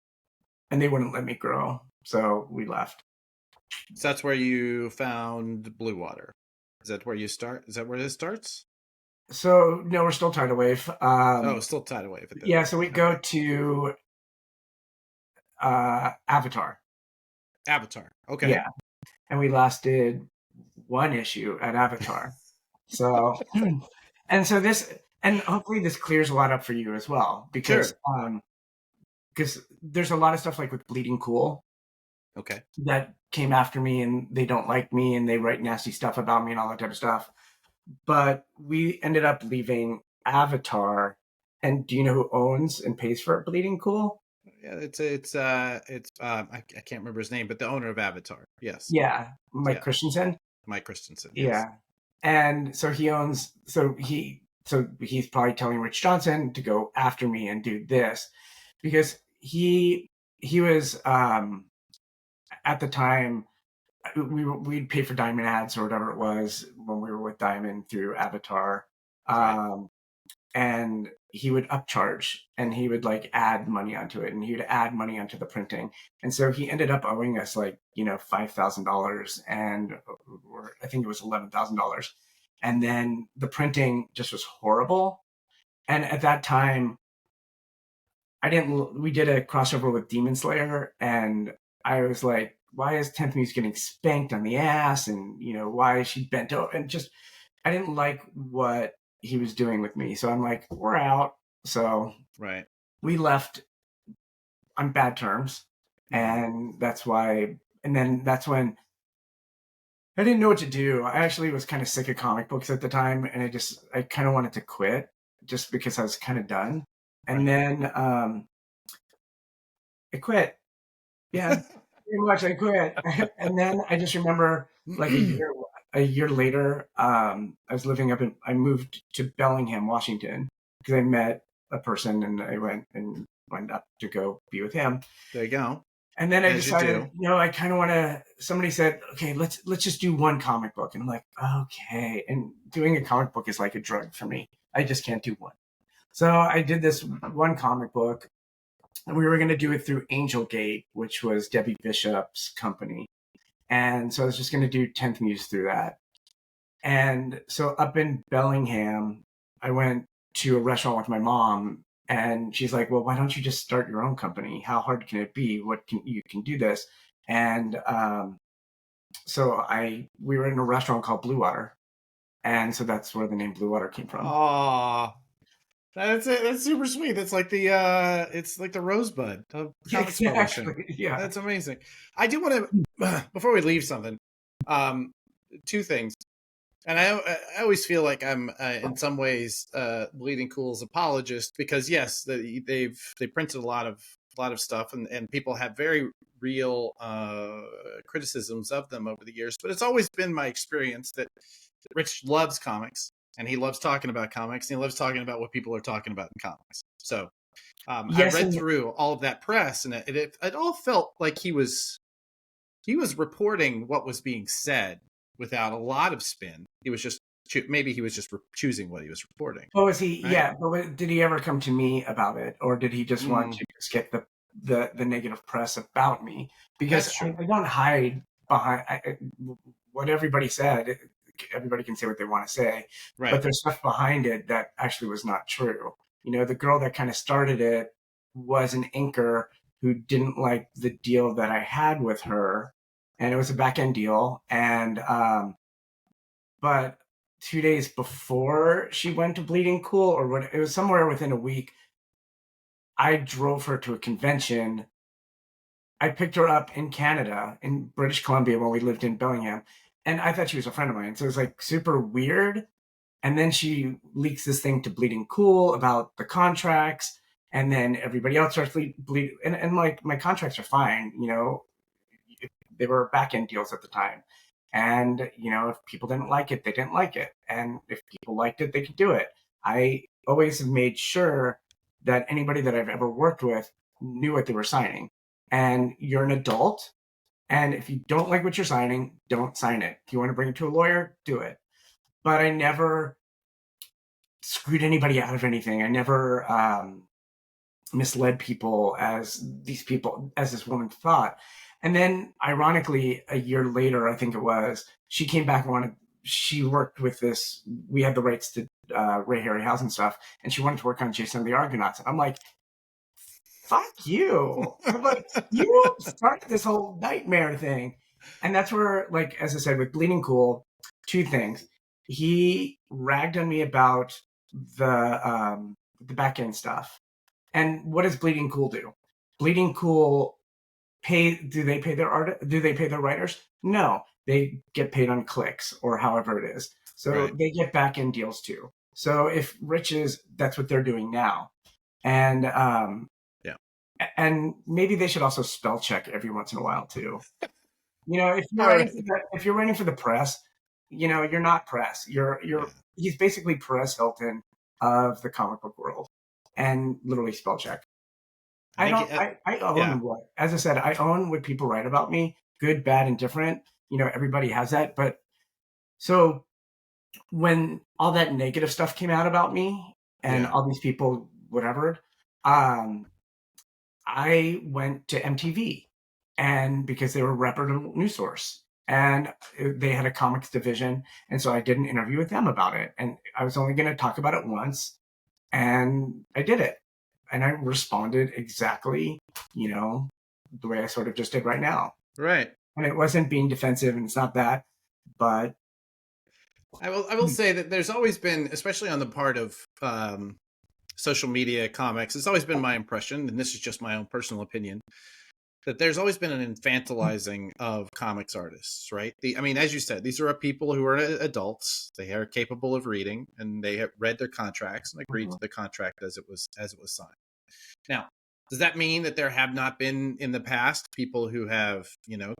and they wouldn't let me grow. So we left. So that's where you found Blue Water. Is that where you start? Is that where it starts? So no, we're still Tidal Wave. Still Tidal Wave. Yeah, so we go to Avatar. Avatar. Okay. Yeah, and we lasted 1 issue at Avatar. So, and so this, and hopefully this clears a lot up for you as well, because there's a lot of stuff like with Bleeding Cool. Okay. That came after me, and they don't like me, and they write nasty stuff about me and all that type of stuff. But we ended up leaving Avatar. And do you know who owns and pays for Bleeding Cool? Yeah, I can't remember his name, but the owner of Avatar. Yes. Yeah, Mike Christensen. Mike Christensen. Yes. Yeah, and so he owns. So he's probably telling Rich Johnson to go after me and do this, because he was at the time, we'd pay for Diamond ads or whatever it was when we were with Diamond through Avatar. And he would upcharge, and he would like add money onto it, and he would add money onto the printing. And so he ended up owing us like, $5,000, and I think it was $11,000. And then the printing just was horrible. And at that time, we did a crossover with Demon Slayer, and I was like, why is 10th Muse getting spanked on the ass? And, why is she bent over? And just, I didn't like what he was doing with me. So I'm like, we're out. So we left on bad terms. And that's why, and then that's when I didn't know what to do. I actually was kind of sick of comic books at the time. And I kind of wanted to quit just because I was kind of done. And then I quit. Yeah, pretty much I quit. And then I just remember like a year later, I was living I moved to Bellingham, Washington, because I met a person, and I went up to go be with him. There you go. And then I decided, I kind of want to, somebody said, okay, let's just do 1 comic book. And I'm like, okay. And doing a comic book is like a drug for me. I just can't do one. So I did this one comic book, and we were going to do it through Angel Gate, which was Debbie Bishop's company. And so I was just going to do 10th Muse through that. And so up in Bellingham, I went to a restaurant with my mom, and she's like, "Well, why don't you just start your own company? How hard can it be? You can do this?" And so we were in a restaurant called Blue Water, and so that's where the name Blue Water came from. Oh, that's it. That's super sweet. That's like the it's like the Rosebud of comics publishing. Exactly. Yeah. That's amazing. I do want to before we leave something, um, two things. And I always feel like I'm in some ways Bleeding Cool's apologist, because yes, they printed a lot of stuff, and people have very real criticisms of them over the years. But it's always been my experience that Rich loves comics, and he loves talking about comics, and he loves talking about what people are talking about in comics. So I Yes, read and through all of that press, and it all felt like he was reporting what was being said without a lot of spin. He was just maybe he was just choosing what he was reporting. what was he? Right? Yeah, but did he ever come to me about it, or did he just want Mm, to just get the negative press about me? Because that's true. I don't hide behind what everybody said. Everybody can say what they want to say, but Right. there's stuff behind it that actually was not true. The girl that kind of started it was an inker who didn't like the deal that I had with her, and it was a back end deal, and but 2 days before she went to Bleeding Cool, or what, it was somewhere within a week, I drove her to a convention. I picked her up in Canada, in British Columbia, when we lived in Bellingham, and I thought she was a friend of mine. So it was like super weird. And then she leaks this thing to Bleeding Cool about the contracts, and then everybody else starts bleed. And like, my contracts are fine, they were back end deals at the time. And, if people didn't like it, they didn't like it. And if people liked it, they could do it. I always have made sure that anybody that I've ever worked with knew what they were signing. And you're an adult. And if you don't like what you're signing, don't sign it. If you want to bring it to a lawyer, do it. But I never screwed anybody out of anything. I never misled people as this woman thought. And then, ironically, a year later, I think it was, she came back and she worked with this. We had the rights to Ray Harryhausen stuff, and she wanted to work on Jason and the Argonauts. And I'm like, fuck you. I'm like, you started this whole nightmare thing. And that's where, like, as I said, with Bleeding Cool, two things. He ragged on me about the back end stuff. And what does Bleeding Cool do? Bleeding Cool do they pay their writers? No. They get paid on clicks, or however it is. So Right. they get back end deals too. So if that's what they're doing now. And Yeah. and maybe they should also spell check every once in a while too. If you're All writing right. for the press, you're not press. Yeah. He's basically Perez Hilton of the comic book world, and literally spell check. I I think. don't. I Yeah. own as I said, I own what people write about me, good, bad, and different. Everybody has that. But so when all that negative stuff came out about me, and Yeah. all these people, whatever, um, I went to MTV, and because they were a reputable news source, and they had a comics division, and so I did an interview with them about it, and I was only going to talk about it once, and I did it, and I responded exactly, the way I sort of just did right now, Right. and it wasn't being defensive, and it's not that, but I will say that there's always been, especially on the part of social media comics, it's always been my impression, and this is just my own personal opinion, that there's always been an infantilizing of comics artists, right? I mean, as you said, these are people who are adults. They are capable of reading, and they have read their contracts and agreed to the contract as it was signed. Now, does that mean that there have not been in the past people who have,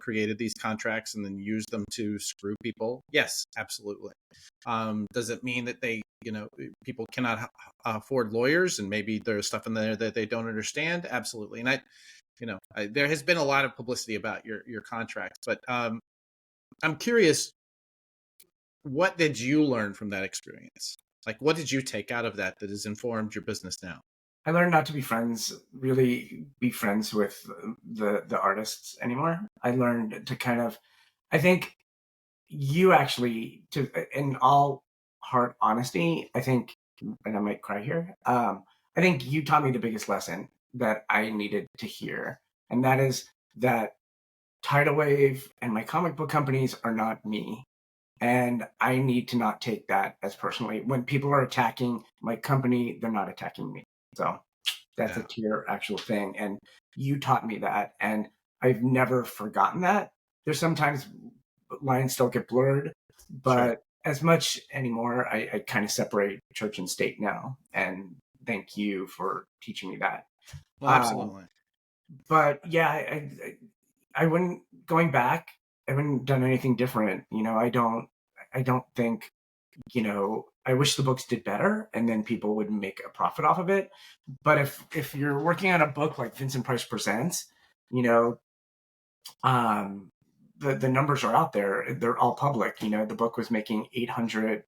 created these contracts and then used them to screw people? Yes, absolutely. Does it mean that people cannot afford lawyers, and maybe there's stuff in there that they don't understand? Absolutely. And there has been a lot of publicity about your contracts, but I'm curious, what did you learn from that experience? Like, what did you take out of that has informed your business now? I learned not to be friends, really be friends with the artists anymore. I learned to kind of, I think you actually, to in all heart honesty, I think, and I might cry here. I think you taught me the biggest lesson that I needed to hear, and that is that Tidal Wave and my comic book companies are not me. And I need to not take that as personally. When people are attacking my company, they're not attacking me. So that's a Yeah, tier actual thing. And you taught me that. And I've never forgotten that. There's sometimes lines still get blurred, sure. but as much anymore, I kind of separate church and state now. And thank you for teaching me that. Well, Uh, absolutely. but yeah, I wouldn't going back. I wouldn't have done anything different. I don't think, I wish the books did better and then people would make a profit off of it. But if you're working on a book like Vincent Price Presents, you know, um, the numbers are out there. They're all public. The book was making 800.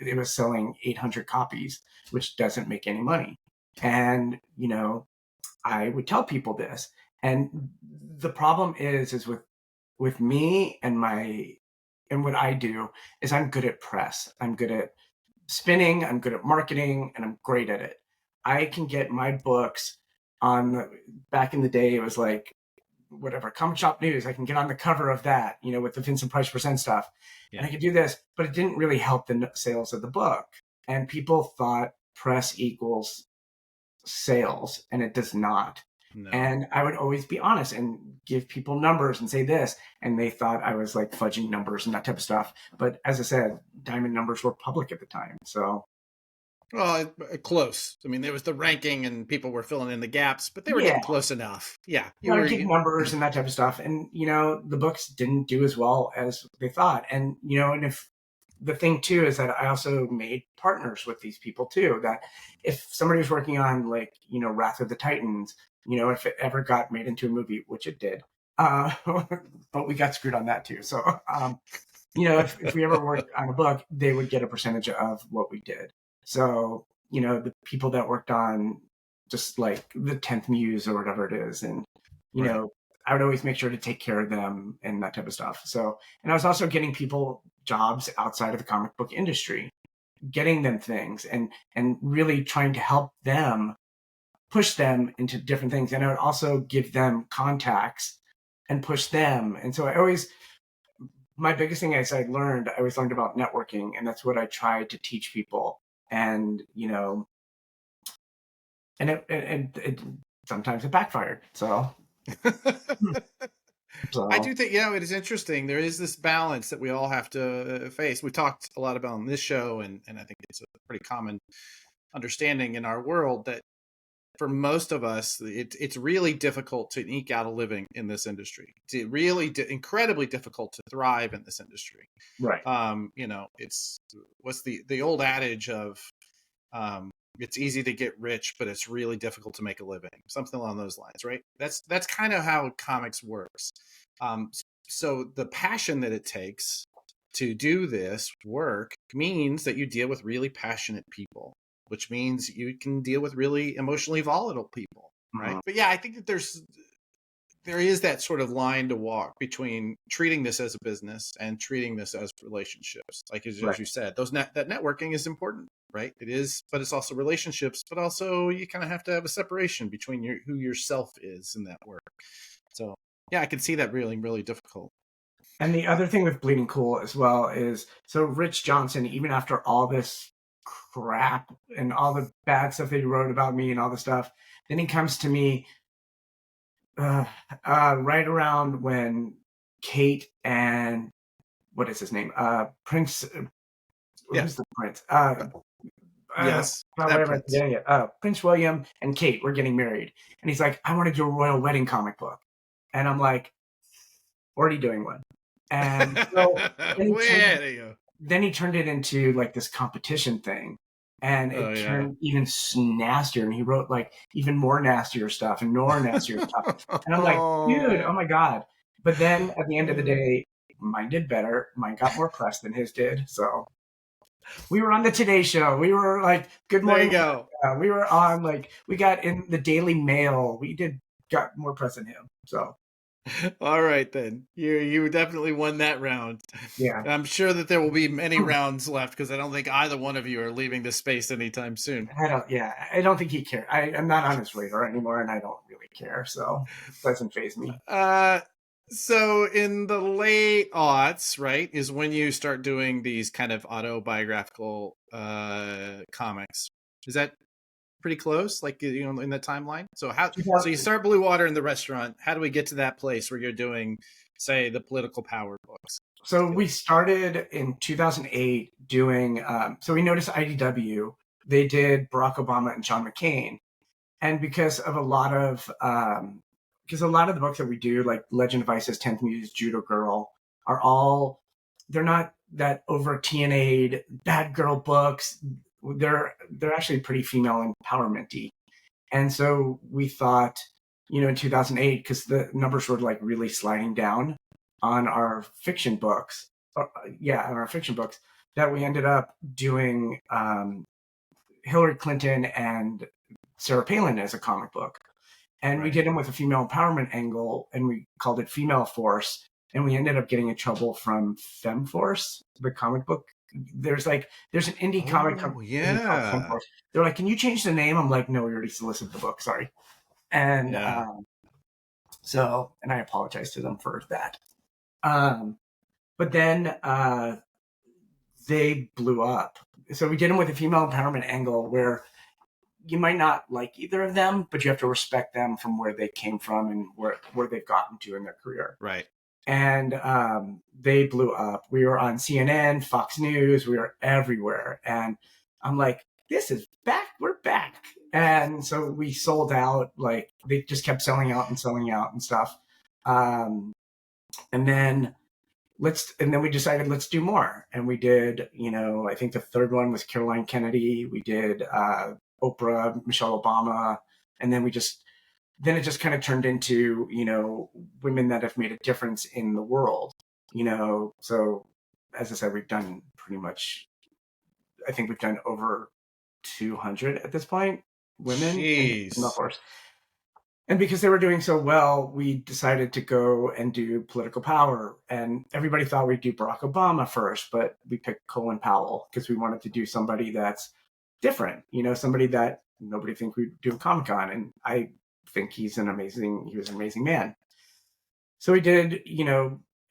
It was selling 800 copies, which doesn't make any money. And I would tell people this. And the problem is with me and what I do is I'm good at press. I'm good at spinning, I'm good at marketing, and I'm great at it. I can get my books back in the day, it was like whatever, Comic Shop News. I can get on the cover of that, with the Vincent Price Present stuff. And Yeah. I could do this, but it didn't really help the sales of the book. And people thought press equals sales, and it does not. No. And I would always be honest and give people numbers and say this, and they thought I was like fudging numbers and that type of stuff. But as I said, Diamond numbers were public at the time, so Well, close. I mean, there was the ranking, and people were filling in the gaps, but they were yeah, getting close enough. Yeah, you you want were. to give numbers and that type of stuff. And the books didn't do as well as they thought. And and if the thing too is that I also made partners with these people too. That if somebody was working on like Wrath of the Titans, if it ever got made into a movie, which it did, but we got screwed on that too. So if we ever worked on a book, they would get a percentage of what we did. So the people that worked on just like the 10th Muse or whatever it is, and Right. I would always make sure to take care of them and that type of stuff. So, and I was also getting people jobs outside of the comic book industry, getting them things and really trying to help them push them into different things. And I would also give them contacts and push them. And so my biggest thing is I always learned about networking, and that's what I tried to teach people. And, and it sometimes it backfired. So, I so do think, it is interesting. There is this balance that we all have to face. We talked a lot about on this show, and I think it's a pretty common understanding in our world that for most of us, it's really difficult to eke out a living in this industry. It's really incredibly difficult to thrive in this industry. right. It's what's the old adage of it's easy to get rich, but it's really difficult to make a living. Something along those lines, right? That's kind of how comics works. Um, so the passion that it takes to do this work means that you deal with really passionate people, which means you can deal with really emotionally volatile people, right? Mhm. But yeah, I think that there is that sort of line to walk between treating this as a business and treating this as relationships. Like as Right. you said, that networking is important, right? It is, but it's also relationships. But also, you kind of have to have a separation between who yourself is in that work. So yeah, I can see that really, really difficult. And the other thing with Bleeding Cool as well is so Rich Johnson, even after all this crap and all the bad stuff that he wrote about me and all the stuff, then he comes to me uh, right around when Kate and what is his name? Prince. Yeah. Who's the prince? Yes, that Whatever I'm Prince. forgetting it. Prince William and Kate were getting married, and he's like, "I want to do a royal wedding comic book," and I'm like, "Already doing one." And so then he Way turned ahead of you. then he turned it into like this competition thing, and Oh it yeah. turned even nastier, and he wrote like even more nastier stuff and more nastier stuff, and I'm like, dude, oh my god. But then at the end of the day, mine did better. Mine got more press than his did. So We were on the Today Show. We were like Good There you Morning go. America. We were on like we got in the Daily Mail. Got more press than him. So All right, then. You definitely won that round. yeah. I'm sure that there will be many rounds left because I don't think either one of you are leaving this space anytime soon. I don't think he cares. I'm not on his radar anymore, and I don't really care, so it doesn't faze me. Uh, so in the late aughts, right, is when you start doing these kind of autobiographical comics. Is that pretty close, like, you know, in the timeline? So you start Blue Water in the restaurant. How do we get to that place where you're doing, say, the political power books? So we started in 2008 doing. So we noticed IDW. They did Barack Obama and John McCain, and because a lot of the books that we do, like Legend of Isis, 10th Muse, Judo Girl, are all they're not that over TNA'd bad girl books. They're actually pretty female empowerment-y. And so we thought, in 2008, because the numbers were like really sliding down on our fiction books, on our fiction books, that we ended up doing Hillary Clinton and Sarah Palin as a comic book. And we did them with a female empowerment angle, and we called it Female Force. And we ended up getting in trouble from FemForce, the comic book. There's an indie comic company called FemForce. They're like, "Can you change the name?" I'm like, "No, we already solicited the book. Sorry." And and I apologize to them for that. But then they blew up. So we did them with a female empowerment angle where you might not like either of them, but you have to respect them from where they came from and where they've gotten to in their career. Right. And they blew up. We were on CNN, Fox News. We were everywhere. And I'm like, this is back. We're back. And so we sold out. Like, they just kept selling out and stuff. And then we decided, let's do more. And we did, I think the third one was Caroline Kennedy. We did Oprah, Michelle Obama. And then it just kind of turned into, women that have made a difference in the world, So as I said, we've done I think we've done over 200 at this point, women in the force. And because they were doing so well, we decided to go and do political power. And everybody thought we'd do Barack Obama first, but we picked Colin Powell because we wanted to do somebody that's different, somebody that nobody think we'd do a Comic-Con. And I think he was an amazing man. So we did,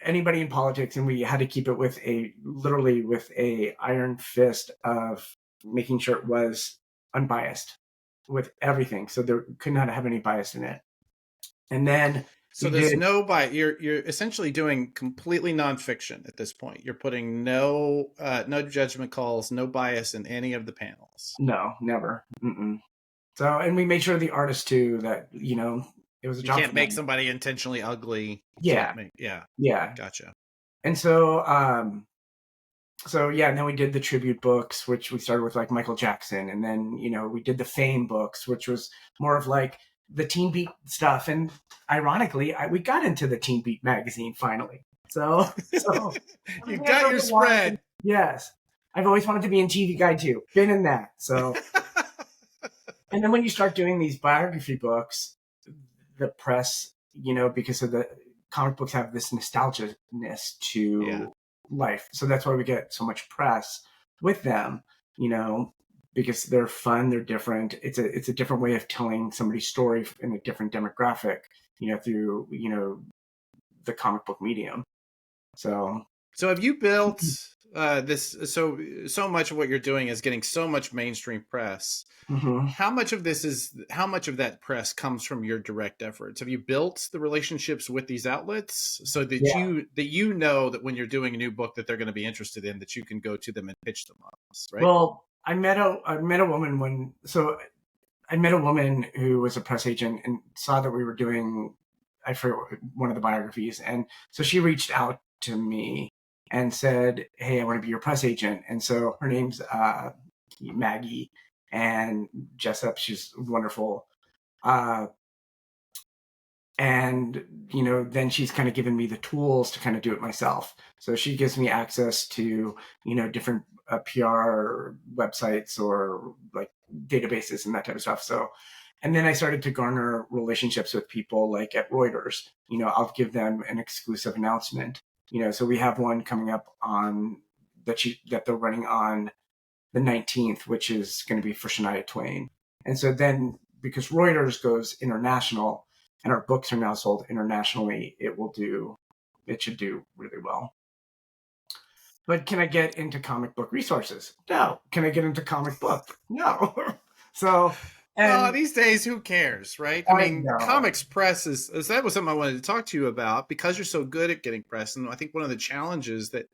anybody in politics, and we had to keep it with a iron fist of making sure it was unbiased with everything. So there could not have any bias in it. And then no bias. You're essentially doing completely nonfiction at this point. You're putting no judgment calls, no bias in any of the panels. No, never. Mm-mm. So, and we made sure the artists too that it was a job. You can't make somebody intentionally ugly. Yeah. Gotcha. And so, and then we did the tribute books, which we started with like Michael Jackson, and then we did the Fame books, which was more of like the Teen Beat stuff. And ironically, we got into the Teen Beat magazine finally. So you got your spread. Yes, I've always wanted to be in TV Guide too. Been in that. So, and then when you start doing these biography books, the press, because of the comic books have this nostalgia-ness to life. So that's why we get so much press with them, because they're fun, they're different. It's a different way of telling somebody's story in a different demographic, through, the comic book medium. So have you built this? So much of what you're doing is getting so much mainstream press. Mm-hmm. How much of that press comes from your direct efforts? Have you built the relationships with these outlets so that you know that when you're doing a new book that they're going to be interested in, that you can go to them and pitch them on this, right? Well, I met a woman I met a woman who was a press agent and saw that we were doing, I forget, one of the biographies. And so she reached out to me and said, "Hey, I want to be your press agent." And so her name's Maggie and Jessup. She's wonderful. And, then she's kind of given me the tools to kind of do it myself. So she gives me access to, different PR websites or like databases and that type of stuff. So, and then I started to garner relationships with people like at Reuters. I'll give them an exclusive announcement. So we have one coming up on that they're running on the 19th, which is going to be for Shania Twain. And so then, because Reuters goes international and our books are now sold internationally, it should do really well. But can I get into comic book resources? No. Can I get into comic book? No. So, Well, and these days, who cares, right? I I mean, know. comics press is that was something I wanted to talk to you about because you're so good at getting press, and I think one of the challenges that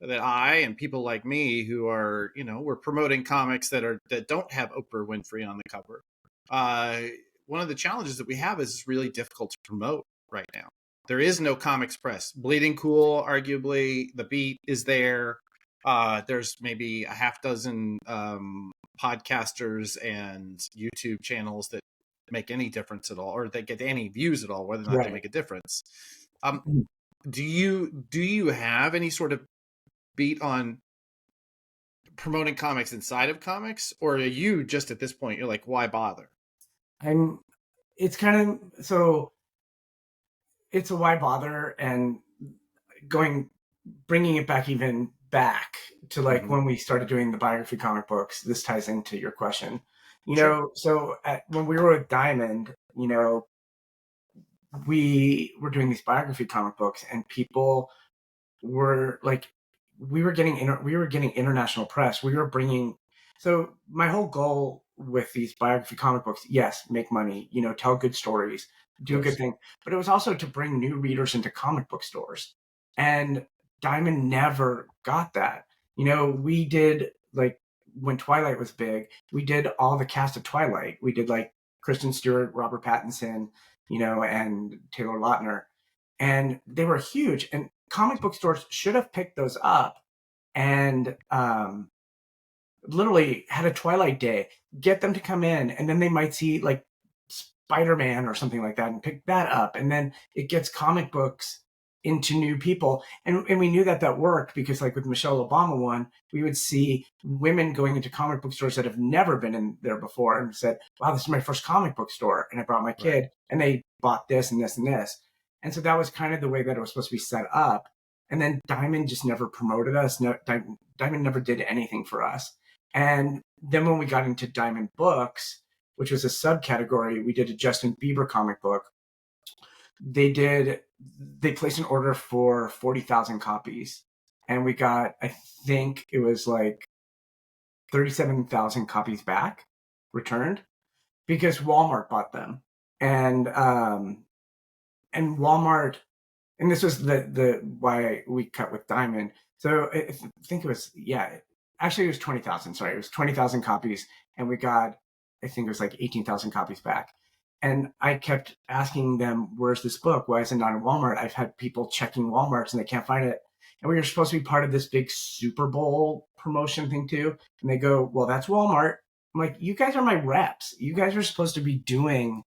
I and people like me who are, we're promoting comics that don't have Oprah Winfrey on the cover. One of the challenges that we have is it's really difficult to promote right now. There is no comics press. Bleeding Cool, arguably, The Beat is there. There's maybe a half dozen podcasters and YouTube channels that make any difference at all, or they get any views at all, whether or not they Right. make a difference. Do you have any sort of beat on promoting comics inside of comics, or are you just at this point you're like, why bother? It's kind of, so it's a why bother, and bringing it back even back to like Mm-hmm. when we started doing the biography comic books. This ties into your question. Sure. So when we were with Diamond, we were doing these biography comic books, and people were like, we were getting international press. We were bringing. So my whole goal with these biography comic books, yes, make money, tell good stories, Of do a good course. thing, but it was also to bring new readers into comic book stores. And Diamond never got that. We did, like, when Twilight was big, we did all the cast of Twilight. We did like Kristen Stewart, Robert Pattinson, and Taylor Lautner, and they were huge. And comic book stores should have picked those up and literally had a Twilight day, get them to come in, and then they might see like Spider-Man or something like that and pick that up. And then it gets comic books into new people. And we knew that worked because, like with Michelle Obama one, we would see women going into comic book stores that have never been in there before and said, wow, this is my first comic book store. And I brought my Right. kid and they bought this and this and this. And so that was kind of the way that it was supposed to be set up. And then Diamond just never promoted us. No, Diamond never did anything for us. And then when we got into Diamond Books, which was a subcategory, we did a Justin Bieber comic book. They placed an order for 40,000 copies, and we got, I think it was like 37,000 copies back returned because Walmart bought them. And Walmart, and this was the why we cut with Diamond. So I think it was, yeah, actually it was 20,000. Sorry, it was 20,000 copies, and we got, I think it was like 18,000 copies back. And I kept asking them, "Where's this book? Why is it not in Walmart?" I've had people checking Walmart's and they can't find it. And we were supposed to be part of this big Super Bowl promotion thing too. And they go, "Well, that's Walmart." I'm like, "You guys are my reps. You guys are supposed to be doing,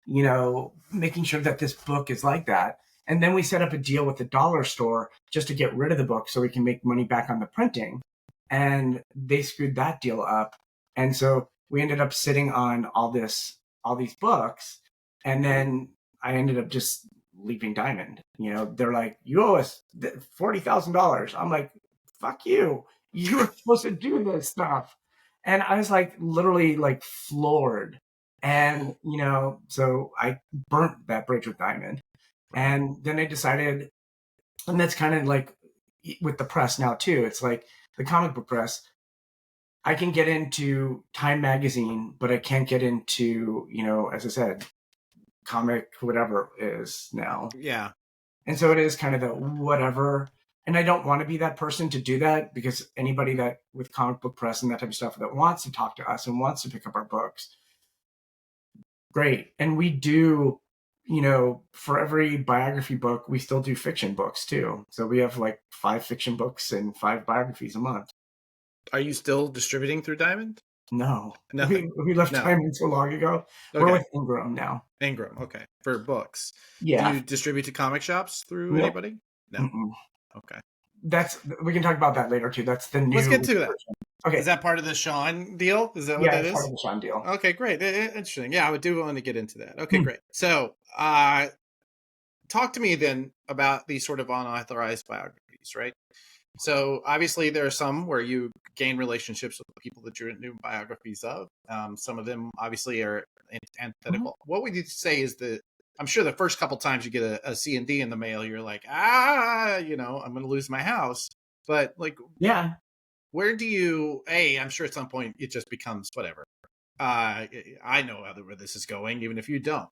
making sure that this book is like that." And then we set up a deal with the dollar store just to get rid of the book so we can make money back on the printing. And they screwed that deal up. And so we ended up sitting on all these books. And then I ended up just leaving Diamond. They're like, "You owe us $40,000. I'm like, fuck you. You were supposed to do this stuff. And I was like, literally like floored. And, so I burnt that bridge with Diamond. Right. And then I decided, and that's kind of like with the press now too. It's like the comic book press. I can get into Time Magazine, but I can't get into, as I said, comic whatever is now. Yeah. And so it is kind of the whatever. And I don't want to be that person to do that, because anybody that with comic book press and that type of stuff that wants to talk to us and wants to pick up our books, great. And we do, for every biography book, we still do fiction books too. So we have like 5 fiction books and 5 biographies a month. Are you still distributing through Diamond? No, Nothing. we left No. Timon so long ago. We're Okay. with Ingram now. Ingram. Okay. For books. Do Yeah. you distribute to comic shops through Nope. anybody? No. Mm-mm. Okay. We can talk about that later too. That's the Let's new get to that. version. Is Okay. that part of the Sean deal? Is that what Yeah, that it's part is? of the Sean deal. Okay, great. Interesting. Yeah, I would do want to get into that. Okay, Hmm. great. So, talk to me then about these sort of unauthorized biographies, right? So, obviously, there are some where you gain relationships with the people that you're doing biographies of. Some of them obviously are antithetical. What would you say is I'm sure the first couple times you get a C&D in the mail, you're like, I'm going to lose my house. But like, Yeah. where do I'm sure at some point it just becomes whatever. I know where this is going, even if you don't.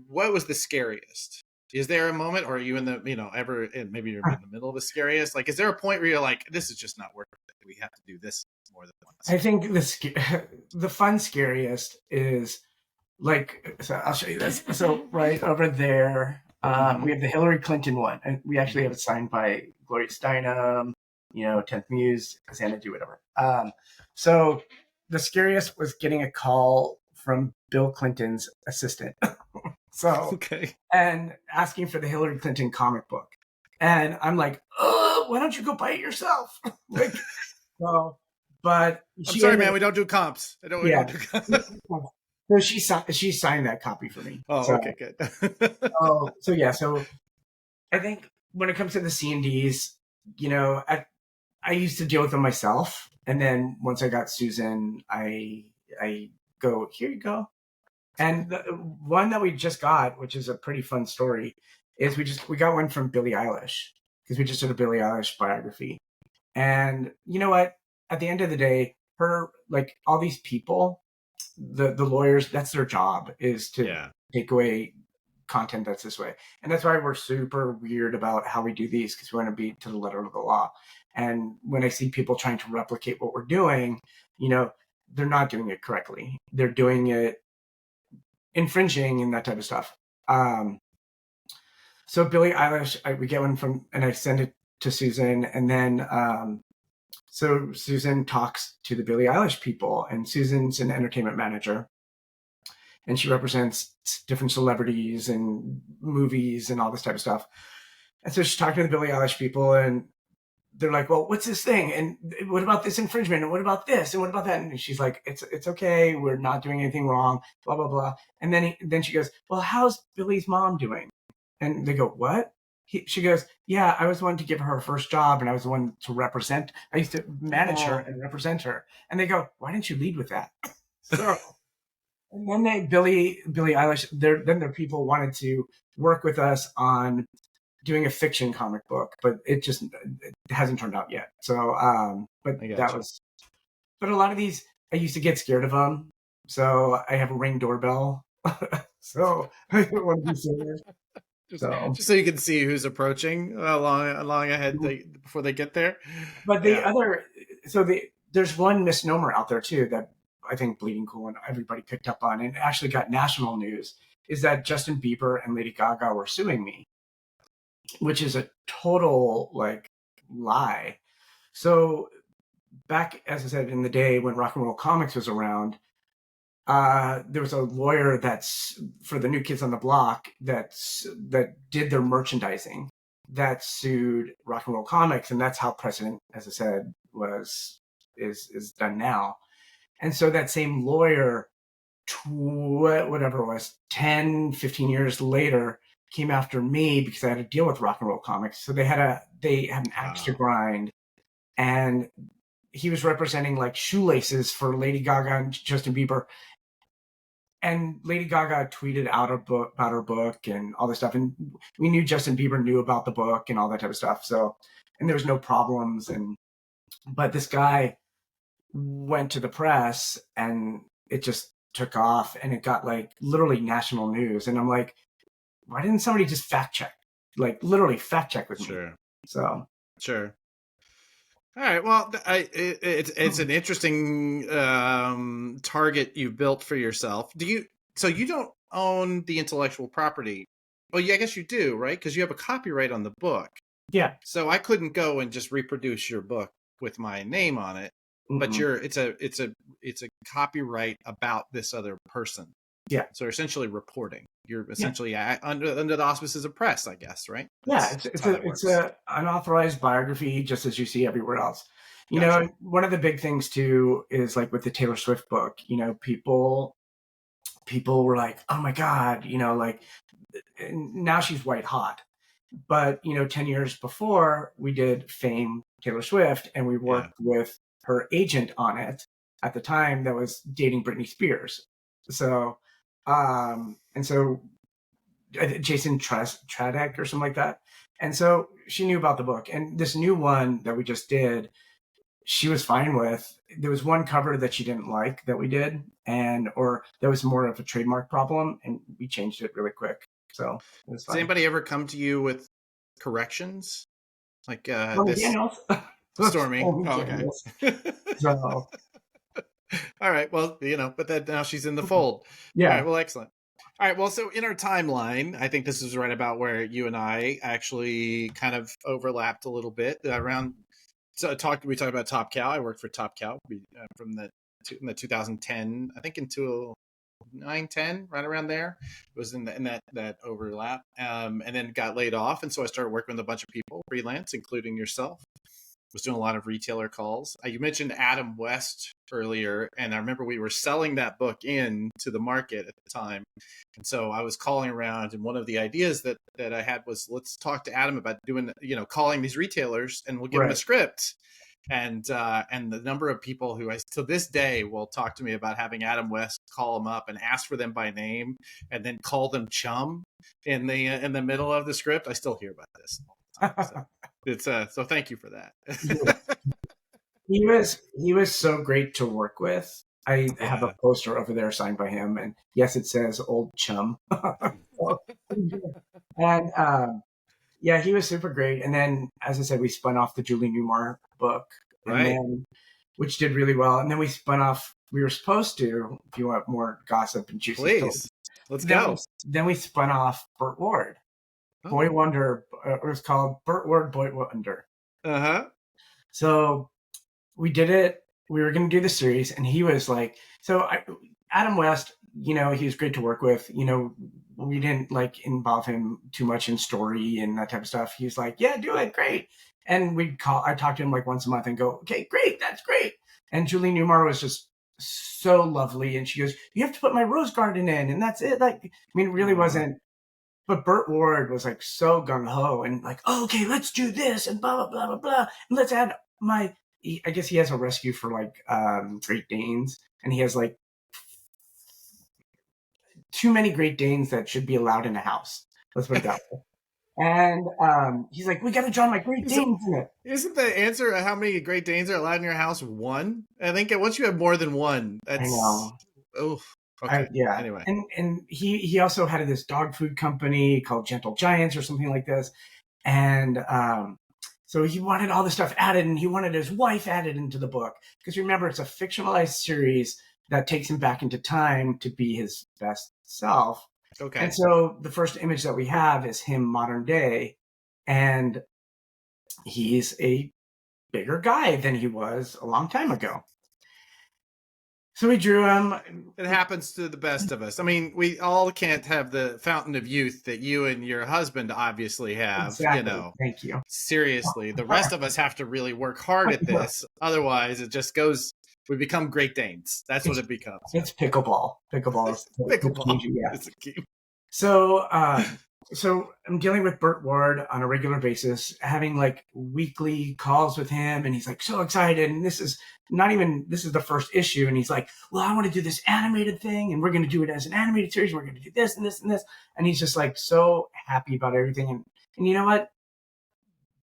What was the scariest? Is there a moment, or are you in the, maybe you're in the middle of the scariest? Like, is there a point where you're like, this is just not worth it? We have to do this more than once. I think the fun scariest is like, so I'll show you this. So right over there, we have the Hillary Clinton one, and we actually have it signed by Gloria Steinem, 10th Muse, Xanadu, whatever. So the scariest was getting a call from Bill Clinton's assistant. So, Okay. and asking for the Hillary Clinton comic book. And I'm like, why don't you go buy it yourself? Like, so, but I'm sorry, man. We don't do comps. We don't do comps. So she signed that copy for me. Oh, so, okay, good. So I think when it comes to the C&Ds, I used to deal with them myself, and then once I got Susan, I go, here you go. And the one that we just got, which is a pretty fun story, is we got one from Billie Eilish, because we just did a Billie Eilish biography. And you know what? At the end of the day, all these people, the lawyers, that's their job, is to take away content that's this way. And that's why we're super weird about how we do these, because we want to be to the letter of the law. And when I see people trying to replicate what we're doing, they're not doing it correctly. They're doing it infringing and that type of stuff. So Billie Eilish, we get one from, and I send it to Susan, and then so Susan talks to the Billie Eilish people, and Susan's an entertainment manager, and she represents different celebrities and movies and all this type of stuff. And so she's talking to the Billie Eilish people, and they're like, well, what's this thing? And what about this infringement? And what about this? And what about that? And she's like, it's okay. We're not doing anything wrong, blah, blah, blah. And then she goes, well, how's Billy's mom doing? And they go, what? She goes, yeah, I was the one to give her first job, and I was the one to represent. I used to manage her and represent her. And they go, why didn't you lead with that? So, and then Billie Eilish, their people wanted to work with us on doing a fiction comic book, but it hasn't turned out yet. So, but a lot of these, I used to get scared of them. So I have a Ring doorbell. So I don't want to be serious. Just so you can see who's approaching along ahead before they get there. But there's one misnomer out there too that I think Bleeding Cool and everybody picked up on, and actually got national news, is that Justin Bieber and Lady Gaga were suing me, which is a total lie. So back, as I said, in the day when Rock and Roll Comics was around, there was a lawyer that's for the New Kids on the Block that did their merchandising, that sued Rock and Roll Comics, and that's how precedent, as I said, is done now. And so that same lawyer, whatever it was, 10, 15 years later, came after me because I had to deal with Rock and Roll Comics. So they had an axe to grind, and he was representing shoelaces for Lady Gaga and Justin Bieber. And Lady Gaga tweeted out about her book and all this stuff. And we knew Justin Bieber knew about the book and all that type of stuff. So, and there was no problems. But this guy went to the press, and it just took off, and it got literally national news. And I'm like, why didn't somebody just fact check? Literally fact check with me. So. Sure. All right. Well, it's an interesting target you built for yourself. So you don't own the intellectual property? Well, yeah, I guess you do, right? Because you have a copyright on the book. Yeah. So I couldn't go and just reproduce your book with my name on it. but it's a copyright about this other person. Yeah. So you're essentially reporting. You're essentially under the auspices of press, I guess, right? It's a unauthorized biography, just as you see everywhere else. You Gotcha. know, one of the big things too is like with the Taylor Swift book. You know, people were like, "Oh my God," you know, like now she's white hot. But you know, 10 years before we did Fame Taylor Swift, and we worked with her agent on it at the time that was dating Britney Spears. So, and so Jason Tradek or something like that. And so she knew about the book. And this new one that we just did, she was fine with. There was one cover that she didn't like that we did, or there was more of a trademark problem, and we changed it really quick. So it was fine. Does anybody ever come to you with corrections? Like Daniels. Stormy. Oh, okay. So all right. Well, you know, but that now she's in the fold. Yeah. All right. Well, excellent. All right. Well, so in our timeline, I think this is right about where you and I actually kind of overlapped a little bit around. So we talked about Top Cow. I worked for Top Cow from the 2010, I think, until 9-10, right around there. It was in that overlap, and then got laid off, and so I started working with a bunch of people freelance, including yourself. Was doing a lot of retailer calls. You mentioned Adam West earlier, and I remember we were selling that book in to the market at the time. And so I was calling around, and one of the ideas that I had was, let's talk to Adam about doing, you know, calling these retailers, and we'll give them a script. And the number of people who to this day will talk to me about having Adam West call them up and ask for them by name, and then call them chum in the middle of the script. I still hear about this all the time. So. It's so thank you for that. He was so great to work with. I have a poster over there signed by him, and yes, it says "Old Chum." And yeah, he was super great. And then, as I said, we spun off the Julie Newmar book, which did really well. And then we spun off. We were supposed to, if you want more gossip and juicy, please, let's go. Then we spun off Burt Ward. Boy Wonder. It was called Burt Ward Boy Wonder. So we did it. We were going to do the series, and he was like, Adam West, you know, he was great to work with. You know, we didn't like involve him too much in story and that type of stuff. He was like, yeah, do it. Great. And I talked to him like once a month and go, okay, great. That's great. And Julie Newmar was just so lovely. And she goes, you have to put my rose garden in. And that's it. Like, I mean, it really wasn't. But Burt Ward was like so gung ho and like, oh, okay, let's do this and blah, blah, blah, blah, blah. And let's add I guess he has a rescue for like Great Danes, and he has like too many Great Danes that should be allowed in a house. Let's put it that way. And he's like, we got to draw my Great Danes in it. Isn't the answer how many Great Danes are allowed in your house one? I think once you have more than one, that's. I know. Oh. Okay. Anyway, and he also had this dog food company called Gentle Giants or something like this, and so he wanted all this stuff added, and he wanted his wife added into the book because remember, it's a fictionalized series that takes him back into time to be his best self. Okay. And so the first image that we have is him modern day, and he's a bigger guy than he was a long time ago. So we drew him. It happens to the best of us. I mean, we all can't have the fountain of youth that you and your husband obviously have. Exactly. You know, thank you. Seriously, the rest of us have to really work hard at this. Otherwise, it just goes. We become Great Danes. That's what it becomes. It's pickleball. Pickleball is pickleball. Yeah. It's a game. So I'm dealing with Burt Ward on a regular basis, having like weekly calls with him, and he's like so excited. And this is the first issue, and he's like, well, I want to do this animated thing, and we're going to do it as an animated series. We're going to do this and this and this, and he's just like so happy about everything. And you know what?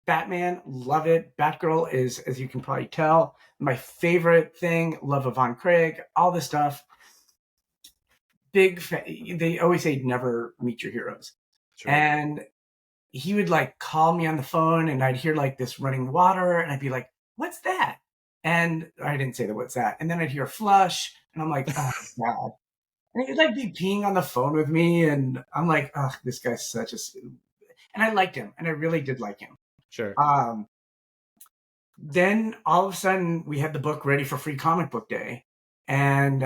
Batman, love it. Batgirl is, as you can probably tell, my favorite thing. Love of Von Craig, all this stuff. They always say never meet your heroes. Sure. And he would like call me on the phone, and I'd hear like this running water, and I'd be like, what's that? And I didn't say what's that. And then I'd hear a flush, and I'm like, oh God. And he'd like be peeing on the phone with me, and I'm like, oh, this guy's such a... And I liked him, and I really did like him. Sure. then all of a sudden we had the book ready for Free Comic Book Day, and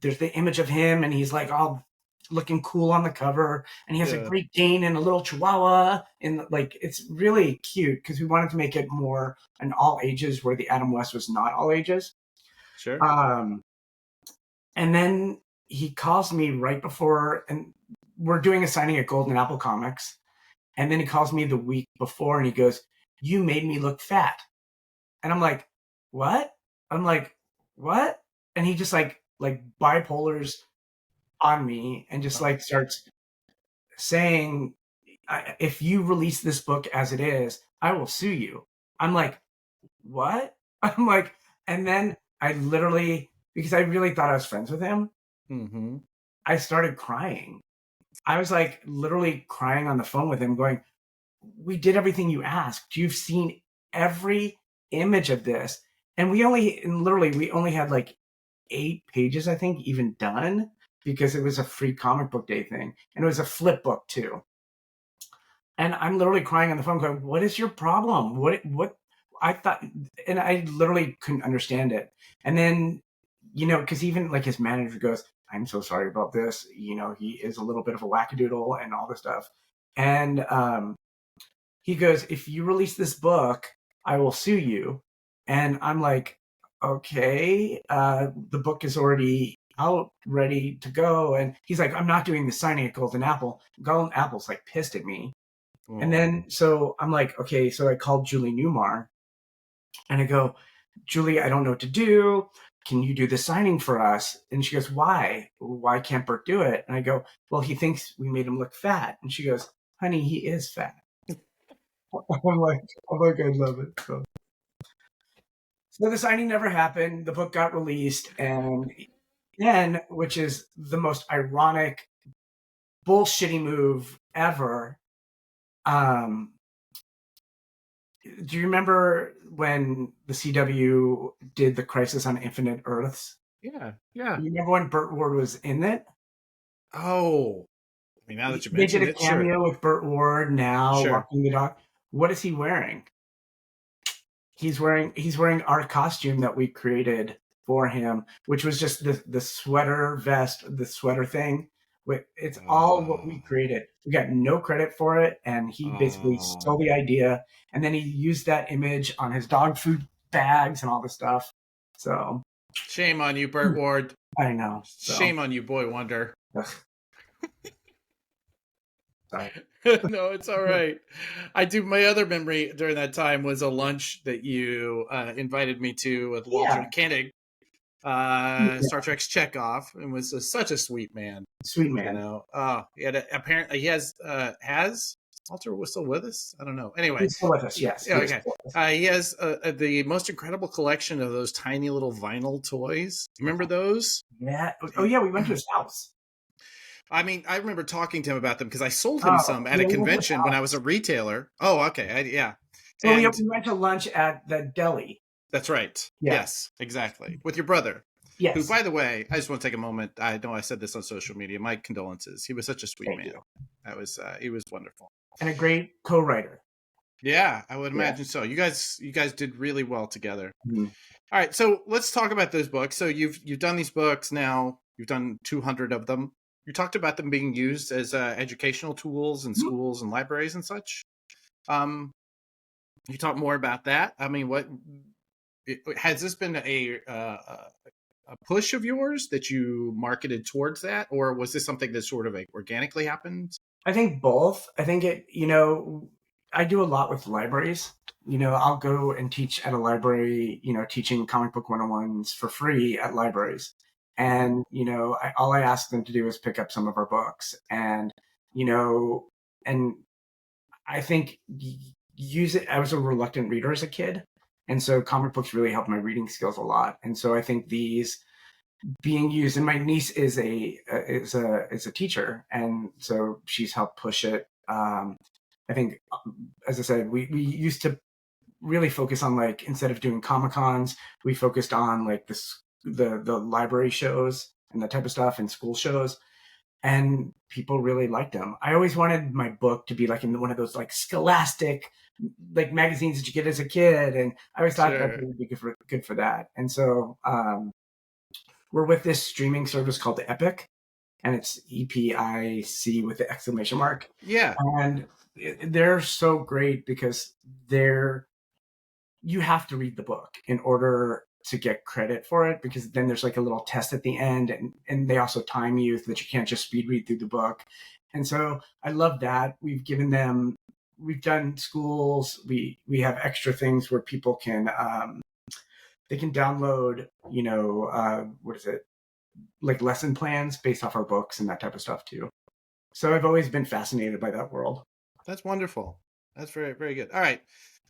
there's the image of him, and he's like all looking cool on the cover, and he has a Yeah. Great Dane and a little Chihuahua, and like it's really cute because we wanted to make it more an all ages, where the Adam West was not all ages. Sure. Um, and then he calls me right before, and we're doing a signing at Golden Apple Comics, and then he calls me the week before, and he goes, "You made me look fat," and I'm like, "What?" I'm like, "What?" And he just like bipolars on me and just like starts saying, if you release this book as it is, I will sue you. I'm like, what? I'm like, and then I literally, because I really thought I was friends with him, Mm-hmm. I started crying. I was like literally crying on the phone with him, going, we did everything you asked. You've seen every image of this. And we only had like 8 pages, I think, even done, because it was a Free Comic Book Day thing. And it was a flip book too. And I'm literally crying on the phone going, what is your problem? What I thought, and I literally couldn't understand it. And then, because even like his manager goes, I'm so sorry about this. He is a little bit of a wackadoodle and all this stuff. And he goes, if you release this book, I will sue you. And I'm like, okay, the book is already out, ready to go. And he's like, I'm not doing the signing at Golden Apple. Golden Apple's like pissed at me. And then, so I'm like, okay, so I called Julie Newmar and I go, Julie, I don't know what to do. Can you do the signing for us? And she goes, why? Why can't Bert do it? And I go, well, he thinks we made him look fat. And she goes, honey, he is fat. I'm like, I love it. So the signing never happened. The book got released. And then, which is the most ironic, bullshitty move ever, do you remember when the CW did the Crisis on Infinite Earths? Yeah. Yeah. You remember when Burt Ward was in it? Oh, I mean, now that you They did mentioned a it, sure. cameo with Burt Ward now Sure. walking the dog. What is he wearing? He's wearing our costume that we created for him, which was just the sweater vest, the sweater thing. It's all what we created. We got no credit for it, and he basically stole the idea, and then he used that image on his dog food bags and all this stuff. So shame on you, Burt Ward. I know. Shame on you, Boy Wonder. Sorry. No, it's all right. I do. My other memory during that time was a lunch that you invited me to with Walter Yeah. Koenig, Star Trek's Chekhov, and was such a sweet man. Sweet man. Apparently he has Walter was still with us. I don't know. Anyway, he's still with us. Yes. Yeah, okay. He has the most incredible collection of those tiny little vinyl toys. Remember those? Yeah. Oh yeah, we went to his house. I mean, I remember talking to him about them because I sold him some at a convention when I was a retailer. Oh, okay. Yeah. Well, we went to lunch at the deli. That's right. Yeah. Yes, exactly. With your brother. Yes. Who, by the way, I just want to take a moment. I know I said this on social media. My condolences. He was such a sweet man. That was he was wonderful. And a great co-writer. Yeah, I would imagine so. You guys did really well together. Mm-hmm. All right, so let's talk about those books. So you've done these books now. You've done 200 of them. You talked about them being used as educational tools in schools and libraries and such. You talk more about that. I mean, has this been a push of yours that you marketed towards that, or was this something that sort of organically happened? I think both. I think I do a lot with libraries. I'll go and teach at a library, teaching comic book 101s for free at libraries. And, all I ask them to do is pick up some of our books and, and I think use it. I was a reluctant reader as a kid. And so comic books really helped my reading skills a lot. And so I think these being used, and my niece is a teacher. And so she's helped push it. I think, as I said, we used to really focus on, like, instead of doing Comic-Cons, we focused on like the library shows and that type of stuff and school shows, and people really liked them. I always wanted my book to be like in one of those like Scholastic like magazines that you get as a kid, and I always thought that Sure. would be good for that. And so we're with this streaming service called Epic, and it's EPIC with the exclamation mark, Yeah. and they're so great because they're you have to read the book in order to get credit for it, because then there's like a little test at the end, and they also time you so that you can't just speed read through the book. And so I love that. We've done schools, we have extra things where people can they can download, what is it, like lesson plans based off our books and that type of stuff too. So I've always been fascinated by that world. That's wonderful. That's very, very good. All right.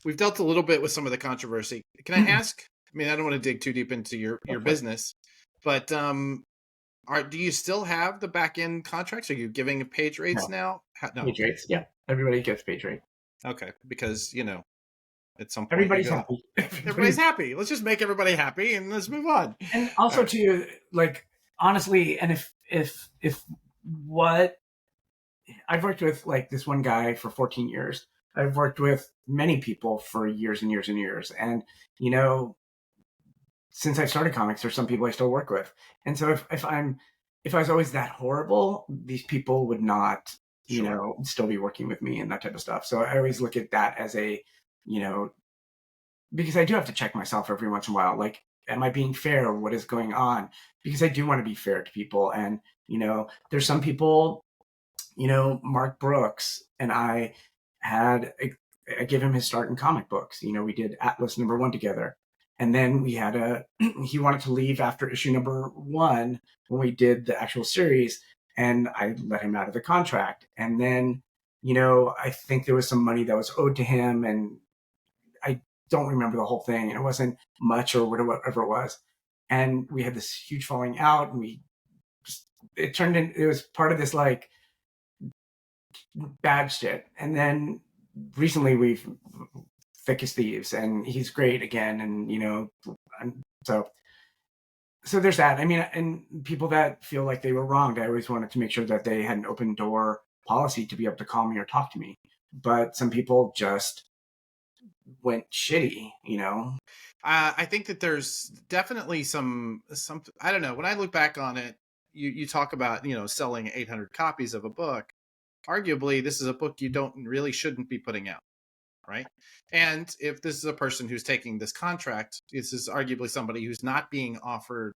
We've dealt a little bit with some of the controversy. Can I ask? I mean, I don't want to dig too deep into your business, but do you still have the back end contracts? Are you giving page rates No, now? No. page rates. Yeah, everybody gets page rate. Okay, because at some point you Everybody's go, happy. everybody's happy. Let's just make everybody happy and let's move on. And All also right. too, like honestly, and if what I've worked with, like this one guy for 14 years. I've worked with many people for years and years and years. And, you know, since I started comics, there's some people I still work with. And so if I was always that horrible, these people would not, Sure. still be working with me and that type of stuff. So I always look at that as you know, because I do have to check myself every once in a while. Like, am I being fair? What is going on? Because I do want to be fair to people. And, there's some people, Mark Brooks and I gave him his start in comic books. We did Atlas #1 together. And then we had he wanted to leave after issue #1 when we did the actual series, and I let him out of the contract. And then, I think there was some money that was owed to him, and I don't remember the whole thing. And it wasn't much or whatever it was. And we had this huge falling out, and it was part of this like bad shit. And then recently we've thick as thieves, and he's great again. And so there's that. I mean, and people that feel like they were wronged, I always wanted to make sure that they had an open door policy to be able to call me or talk to me. But some people just went shitty. I think that there's definitely some I don't know. When I look back on it, you talk about selling 800 copies of a book. Arguably, this is a book you don't really shouldn't be putting out, right? And if this is a person who's taking this contract, this is arguably somebody who's not being offered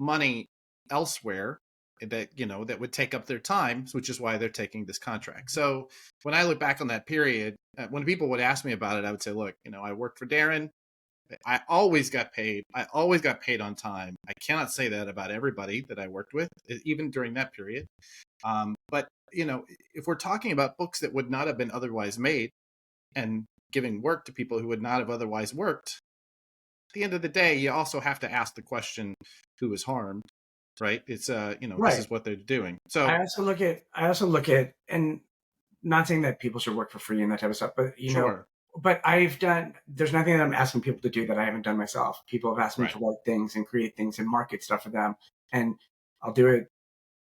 money elsewhere that would take up their time, which is why they're taking this contract. So when I look back on that period, when people would ask me about it, I would say, look, I worked for Darren. I always got paid. I always got paid on time. I cannot say that about everybody that I worked with, even during that period. But if we're talking about books that would not have been otherwise made and giving work to people who would not have otherwise worked, at the end of the day, you also have to ask the question, who was harmed, right? It's this Right. is what they're doing. So I also look at, and not saying that people should work for free and that type of stuff, but sure, there's nothing that I'm asking people to do that I haven't done myself. People have asked me right, to write things and create things and market stuff for them, and I'll do it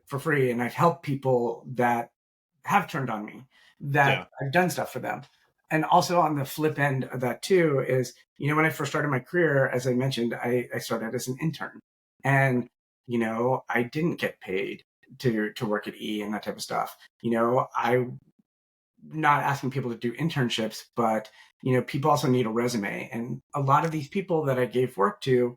for free. And I've helped people that have turned on me, yeah, that I've done stuff for them. And also on the flip end of that too is, when I first started my career, as I mentioned, I started as an intern, and I didn't get paid to work at E and that type of stuff. I not asking people to do internships, but people also need a resume, and a lot of these people that I gave work to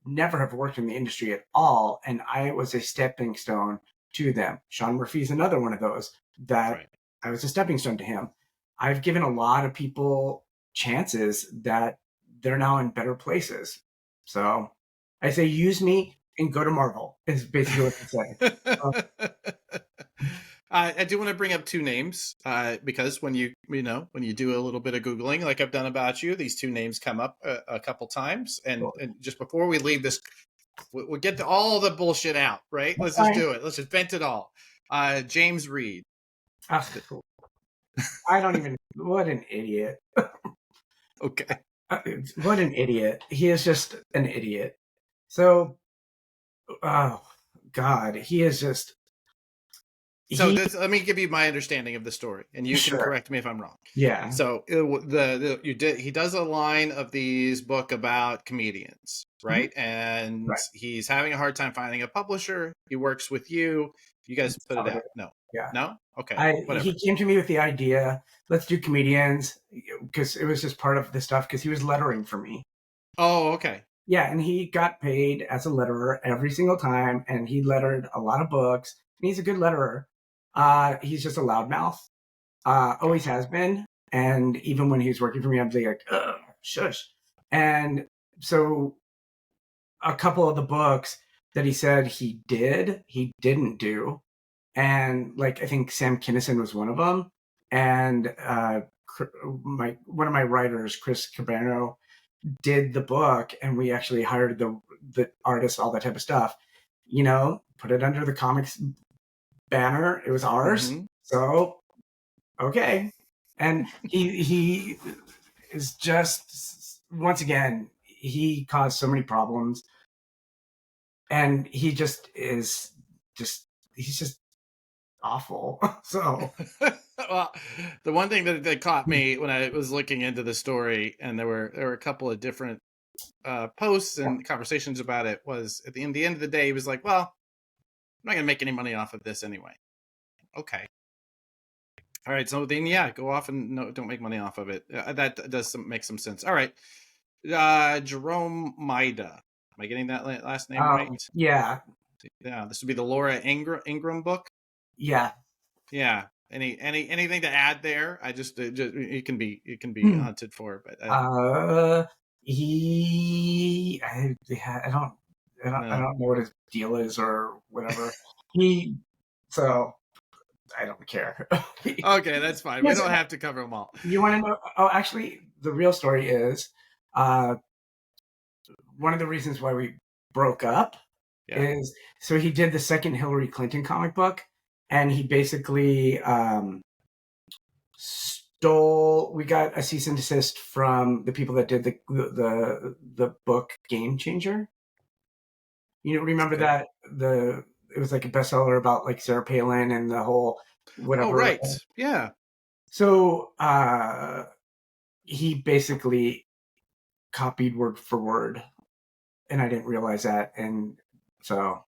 never have worked in the industry at all, and I was a stepping stone to them. Sean Murphy's another one of those that right. I was a stepping stone to him. I've given a lot of people chances that they're now in better places. So I say use me and go to Marvel is basically what I say. Uh, I do want to bring up two names because when when you do a little bit of googling, like I've done about you, these two names come up a couple times. And just before we leave this, we'll get to all the bullshit out, right? that's Let's just fine. do it. Let's just vent it all. James Reed. Ugh, I don't even. What an idiot! Okay. What an idiot! He is just an idiot. So, oh God, he is just. So He let me give you my understanding of the story, and you can sure, correct me if I'm wrong. yeah, So he does a line of these book about comedians, mhm, right? And right. he's having a hard time finding a publisher. He works with you. You guys That's put it how it is. out. No, Yeah. no, okay, He whatever. came to me with the idea, let's do comedians, because it was just part of the stuff. Because he was lettering for me. Oh, okay. Yeah, and he got paid as a letterer every single time, and he lettered a lot of books. And he's a good letterer. He's just a loudmouth. Always Gotcha. has been. And even when he was working for me, I'm like, ugh, shush. And so a couple of the books that he said he didn't do. And like I think Sam Kinison was one of them, and my one of my writers, Chris Cabano, did the book, and we actually hired the artists, all that type of stuff. Put it under the comics banner. It was ours, Mm-hmm. so okay. And he is just once again he caused so many problems, and he just is just he's just awful. So Well, the one thing that caught me when I was looking into the story, and there were a couple of different posts and conversations about it, was at the end of the day, he was like, "Well, I'm not going to make any money off of this anyway." Okay, all right. So then, yeah, go off and no, don't make money off of it. That does make some sense. All right, Jerome Maida. Am I getting that last name right? yeah, Yeah, this would be the Laura Ingram book. yeah. Yeah. Anything to add there? Just it can be hunted for, but Uh, he, I don't, I no. don't know what his deal is or whatever. He, so I don't care. Okay, that's fine. We Yes, don't have to cover them all. you want to know? Oh, actually, the real story is, uh, one of the reasons why we broke up Yeah. is so he did the second Hillary Clinton comic book, and he basically stole. We got a cease and desist from the people that did the book Game Changer. Remember Okay. that it was like a bestseller about like Sarah Palin and the whole Oh, whatever. right. Yeah. So he basically copied word for word, and I didn't realize that. And so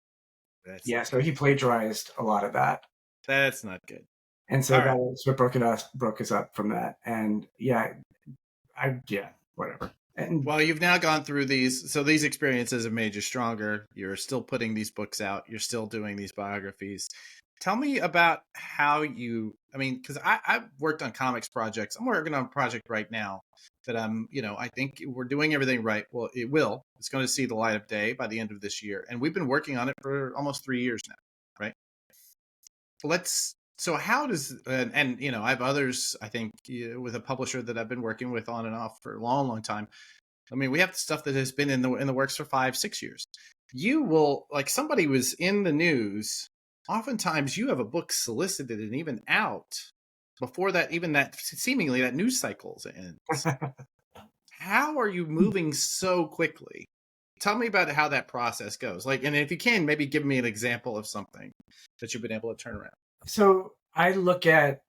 That's yeah, not so he good. plagiarized a lot of that, That's not good. and so All that right. was what broke us up from that. And yeah, yeah, whatever. And Well, you've now gone through these, so these experiences have made you stronger. You're still putting these books out. You're still doing these biographies. Tell me about how I mean, because I've worked on comics projects. I'm working on a project right now that I think we're doing everything right. Well, it will. It's going to see the light of day by the end of this year. And we've been working on it for almost 3 years now, right? So how does, I have others, I think, with a publisher that I've been working with on and off for a long, long time. I mean, we have stuff that has been in the works for 5, 6 years. You will, like, somebody was in the news. Oftentimes, you have a book solicited and even out before that, even that seemingly that news cycle ends. How are you moving so quickly? Tell me about how that process goes. Like, and if you can, maybe give me an example of something that you've been able to turn around. so I look at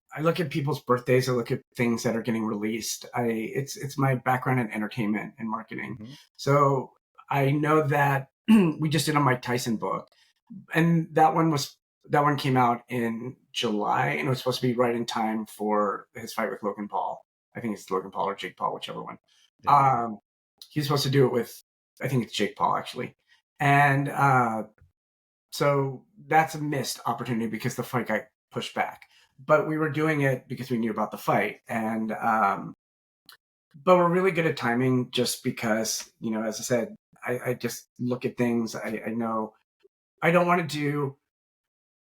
people's birthdays. I look at things that are getting released. It's my background in entertainment and marketing. Mm-hmm. So I know that we just did a Mike Tyson book, and that one came out in July, and it was supposed to be right in time for his fight with Logan Paul. I think it's Logan Paul or Jake Paul, whichever one. Yeah. He's supposed to do it with, I think it's Jake Paul actually, and so that's a missed opportunity because the fight got pushed back. But we were doing it because we knew about the fight, and but we're really good at timing, just because as I said, I just look at things. I know I don't want to do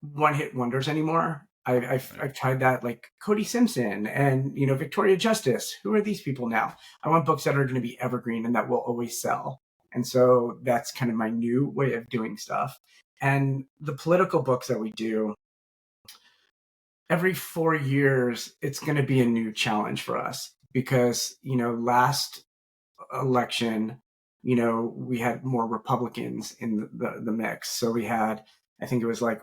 one hit wonders anymore. Right. I've tried that, like Cody Simpson and Victoria Justice. Who are these people now? I want books that are going to be evergreen and that will always sell. And so that's kind of my new way of doing stuff. And the political books that we do, every 4 years, it's going to be a new challenge for us because last election, we had more Republicans in the mix. So we had, I think it was like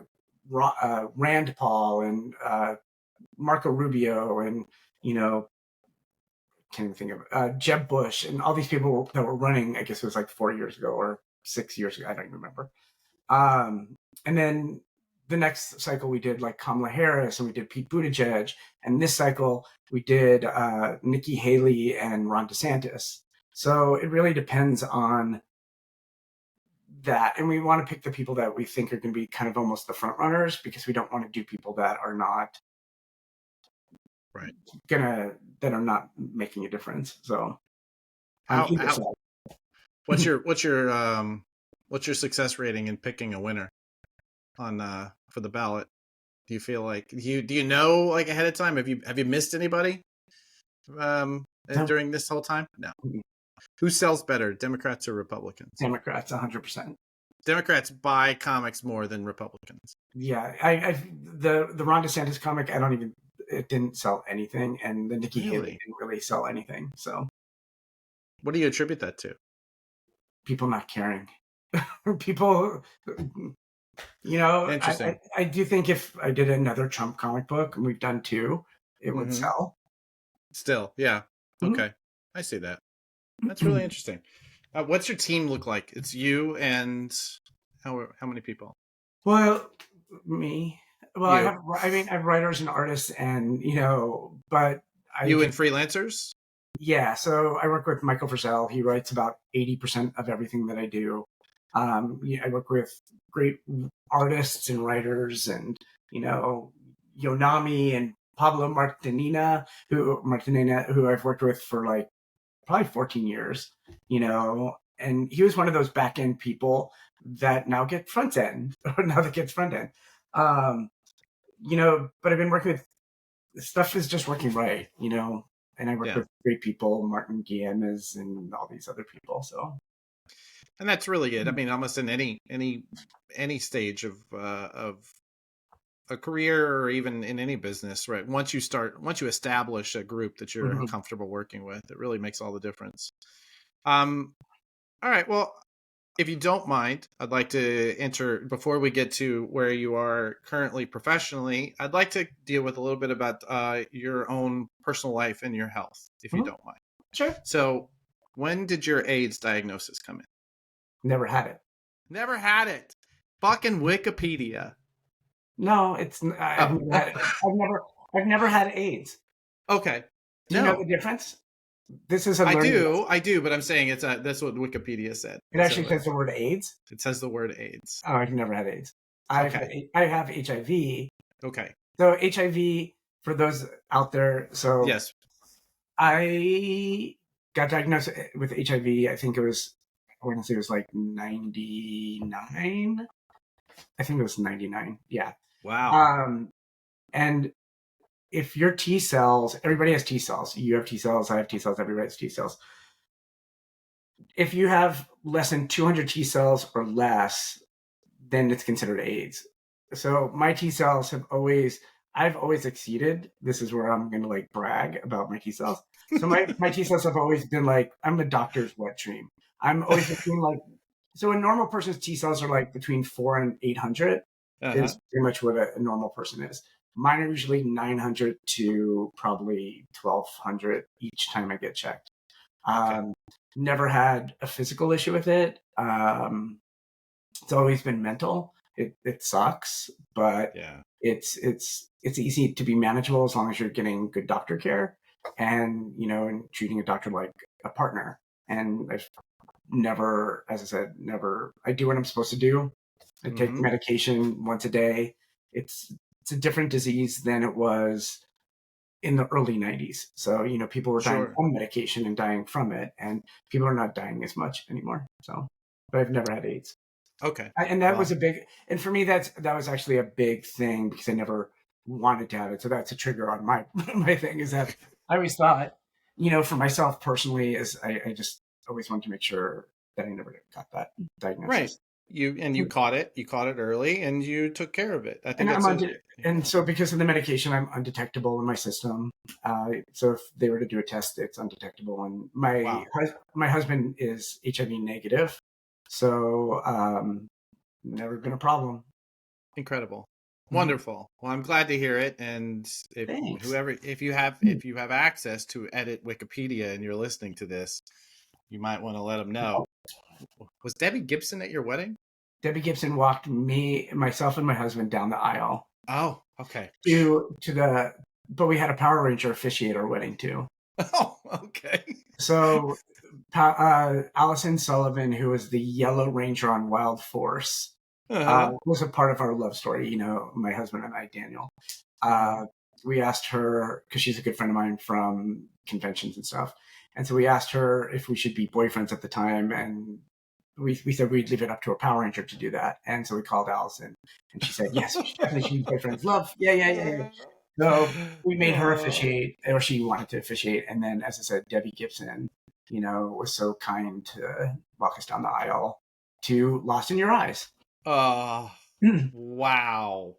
Rand Paul and Marco Rubio and, can't even think of Jeb Bush and all these people that were running. I guess it was like 4 years ago or 6 years ago. I don't even remember. And then the next cycle we did like Kamala Harris and we did Pete Buttigieg. And this cycle we did Nikki Haley and Ron DeSantis. So it really depends on that. And we want to pick the people that we think are going to be kind of almost the front runners, because we don't want to do people that are not right that are not making a difference. So what's your success rating in picking a winner on for the ballot? Do you feel like do you know like ahead of time? Have you missed anybody during this whole time? No. Who sells better, Democrats or Republicans? Democrats, 100%. Democrats buy comics more than Republicans. Yeah, the Ron DeSantis comic, it didn't sell anything, and the Nikki Haley didn't really sell anything. So, what do you attribute that to? People not caring. People, Interesting. I do think if I did another Trump comic book, and we've done 2, it would sell. Still, yeah. Okay, I see that. That's really interesting. What's your team look like? It's you and how many people? Well, me. Well, I have writers and artists, and but and freelancers. Yeah, so I work with Michael Frizzell. He writes about 80% of everything that I do. I work with great artists and writers, and Yonami and Pablo Martinina, who I've worked with for like probably 14 years, and he was one of those back end people that now get front end, or now that gets front end. But I've been working with stuff is just working right, and I work with great people, Martin Guillemez and all these other people. So, and that's really good. I mean, almost in any stage of a career, or even in any business, right? Once you establish a group that you're comfortable working with, it really makes all the difference. All right. Well, if you don't mind, I'd like to before we get to where you are currently professionally, I'd like to deal with a little bit about your own personal life and your health, if you don't mind. Sure. So, when did your AIDS diagnosis come in? Never had it. Never had it. Fucking Wikipedia. No, I've never had AIDS. Okay. Do you know the difference? This is I do, but I'm saying that's what Wikipedia said. It actually says the word AIDS. It says the word AIDS. Oh, I've never had AIDS. I have HIV. Okay. So HIV, for those out there, so yes, I got diagnosed with HIV. I think it was, I want to say it was like 99. I think it was 99. Yeah. Wow. And if your T cells, everybody has T cells. You have T cells, I have T cells, everybody has T cells. If you have less than 200 T cells or less, then it's considered AIDS. So my T cells I've always exceeded. This is where I'm going to like brag about my T cells. So my T cells have always been like, I'm a doctor's wet dream. I'm always between like, so a normal person's T cells are like between 400 and 800 is pretty much what a normal person is. Mine are usually 900 to probably 1200 each time I get checked. Never had a physical issue with it. It's always been mental. It sucks, but it's easy to be manageable as long as you're getting good doctor care and and treating a doctor like a partner. And I've never, as I said, I do what I'm supposed to do. I take medication once a day. It's a different disease than it was in the early 90s. So, people were dying from medication and dying from it, and people are not dying as much anymore. So, but I've never had AIDS. Okay. And that was and for me, that was actually a big thing because I never wanted to have it. So that's a trigger on my thing, is that I always thought, for myself personally, is I just always wanted to make sure that I never got that diagnosis. Right. You caught it early and you took care of it. I think and so because of the medication, I'm undetectable in my system. So if they were to do a test, it's undetectable. And my husband is HIV negative. So never been a problem. Incredible. Wonderful. Well, I'm glad to hear it. And Thanks. if you have access to edit Wikipedia and you're listening to this, you might want to let them know. Was Debbie Gibson at your wedding? Debbie Gibson walked myself and my husband down the aisle Oh, okay. but we had a Power Ranger officiate our wedding too. Oh, okay. So Allison Sullivan, who was the Yellow Ranger on Wild Force, was a part of our love story. You know, my husband and I, Daniel. We asked her, because she's a good friend of mine from conventions and stuff, and so we asked her if we should be boyfriends at the time, and we said we'd leave it up to a Power Ranger to do that. And so we called Allison, and she said, yes, we should definitely be boyfriends. Love, yeah. So we made her officiate, or she wanted to officiate. And then, as I said, Debbie Gibson, you know, was so kind to walk us down the aisle to Lost in Your Eyes. Oh, wow.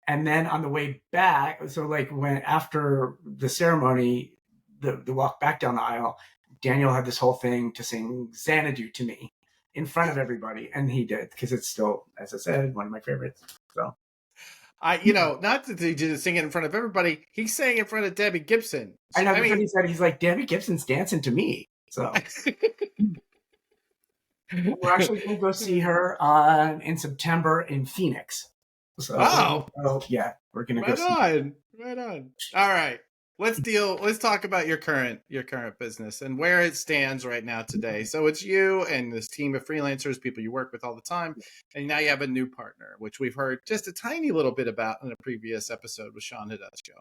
And then on the way back, so like after the ceremony, the walk back down the aisle, Daniel had this whole thing to sing Xanadu to me in front of everybody. And he did, because it's still, as I said, one of my favorites. So not that he didn't sing it in front of everybody. He sang in front of Debbie Gibson. I know. He said, he's like, Debbie Gibson's dancing to me. So we're actually going to go see her in September in Phoenix. So, yeah, we're going to go see. Right on. All right. Let's talk about your current business and where it stands right now today. So it's you and this team of freelancers, people you work with all the time, and now you have a new partner, which we've heard just a tiny little bit about in a previous episode with Sean Hidetsuko.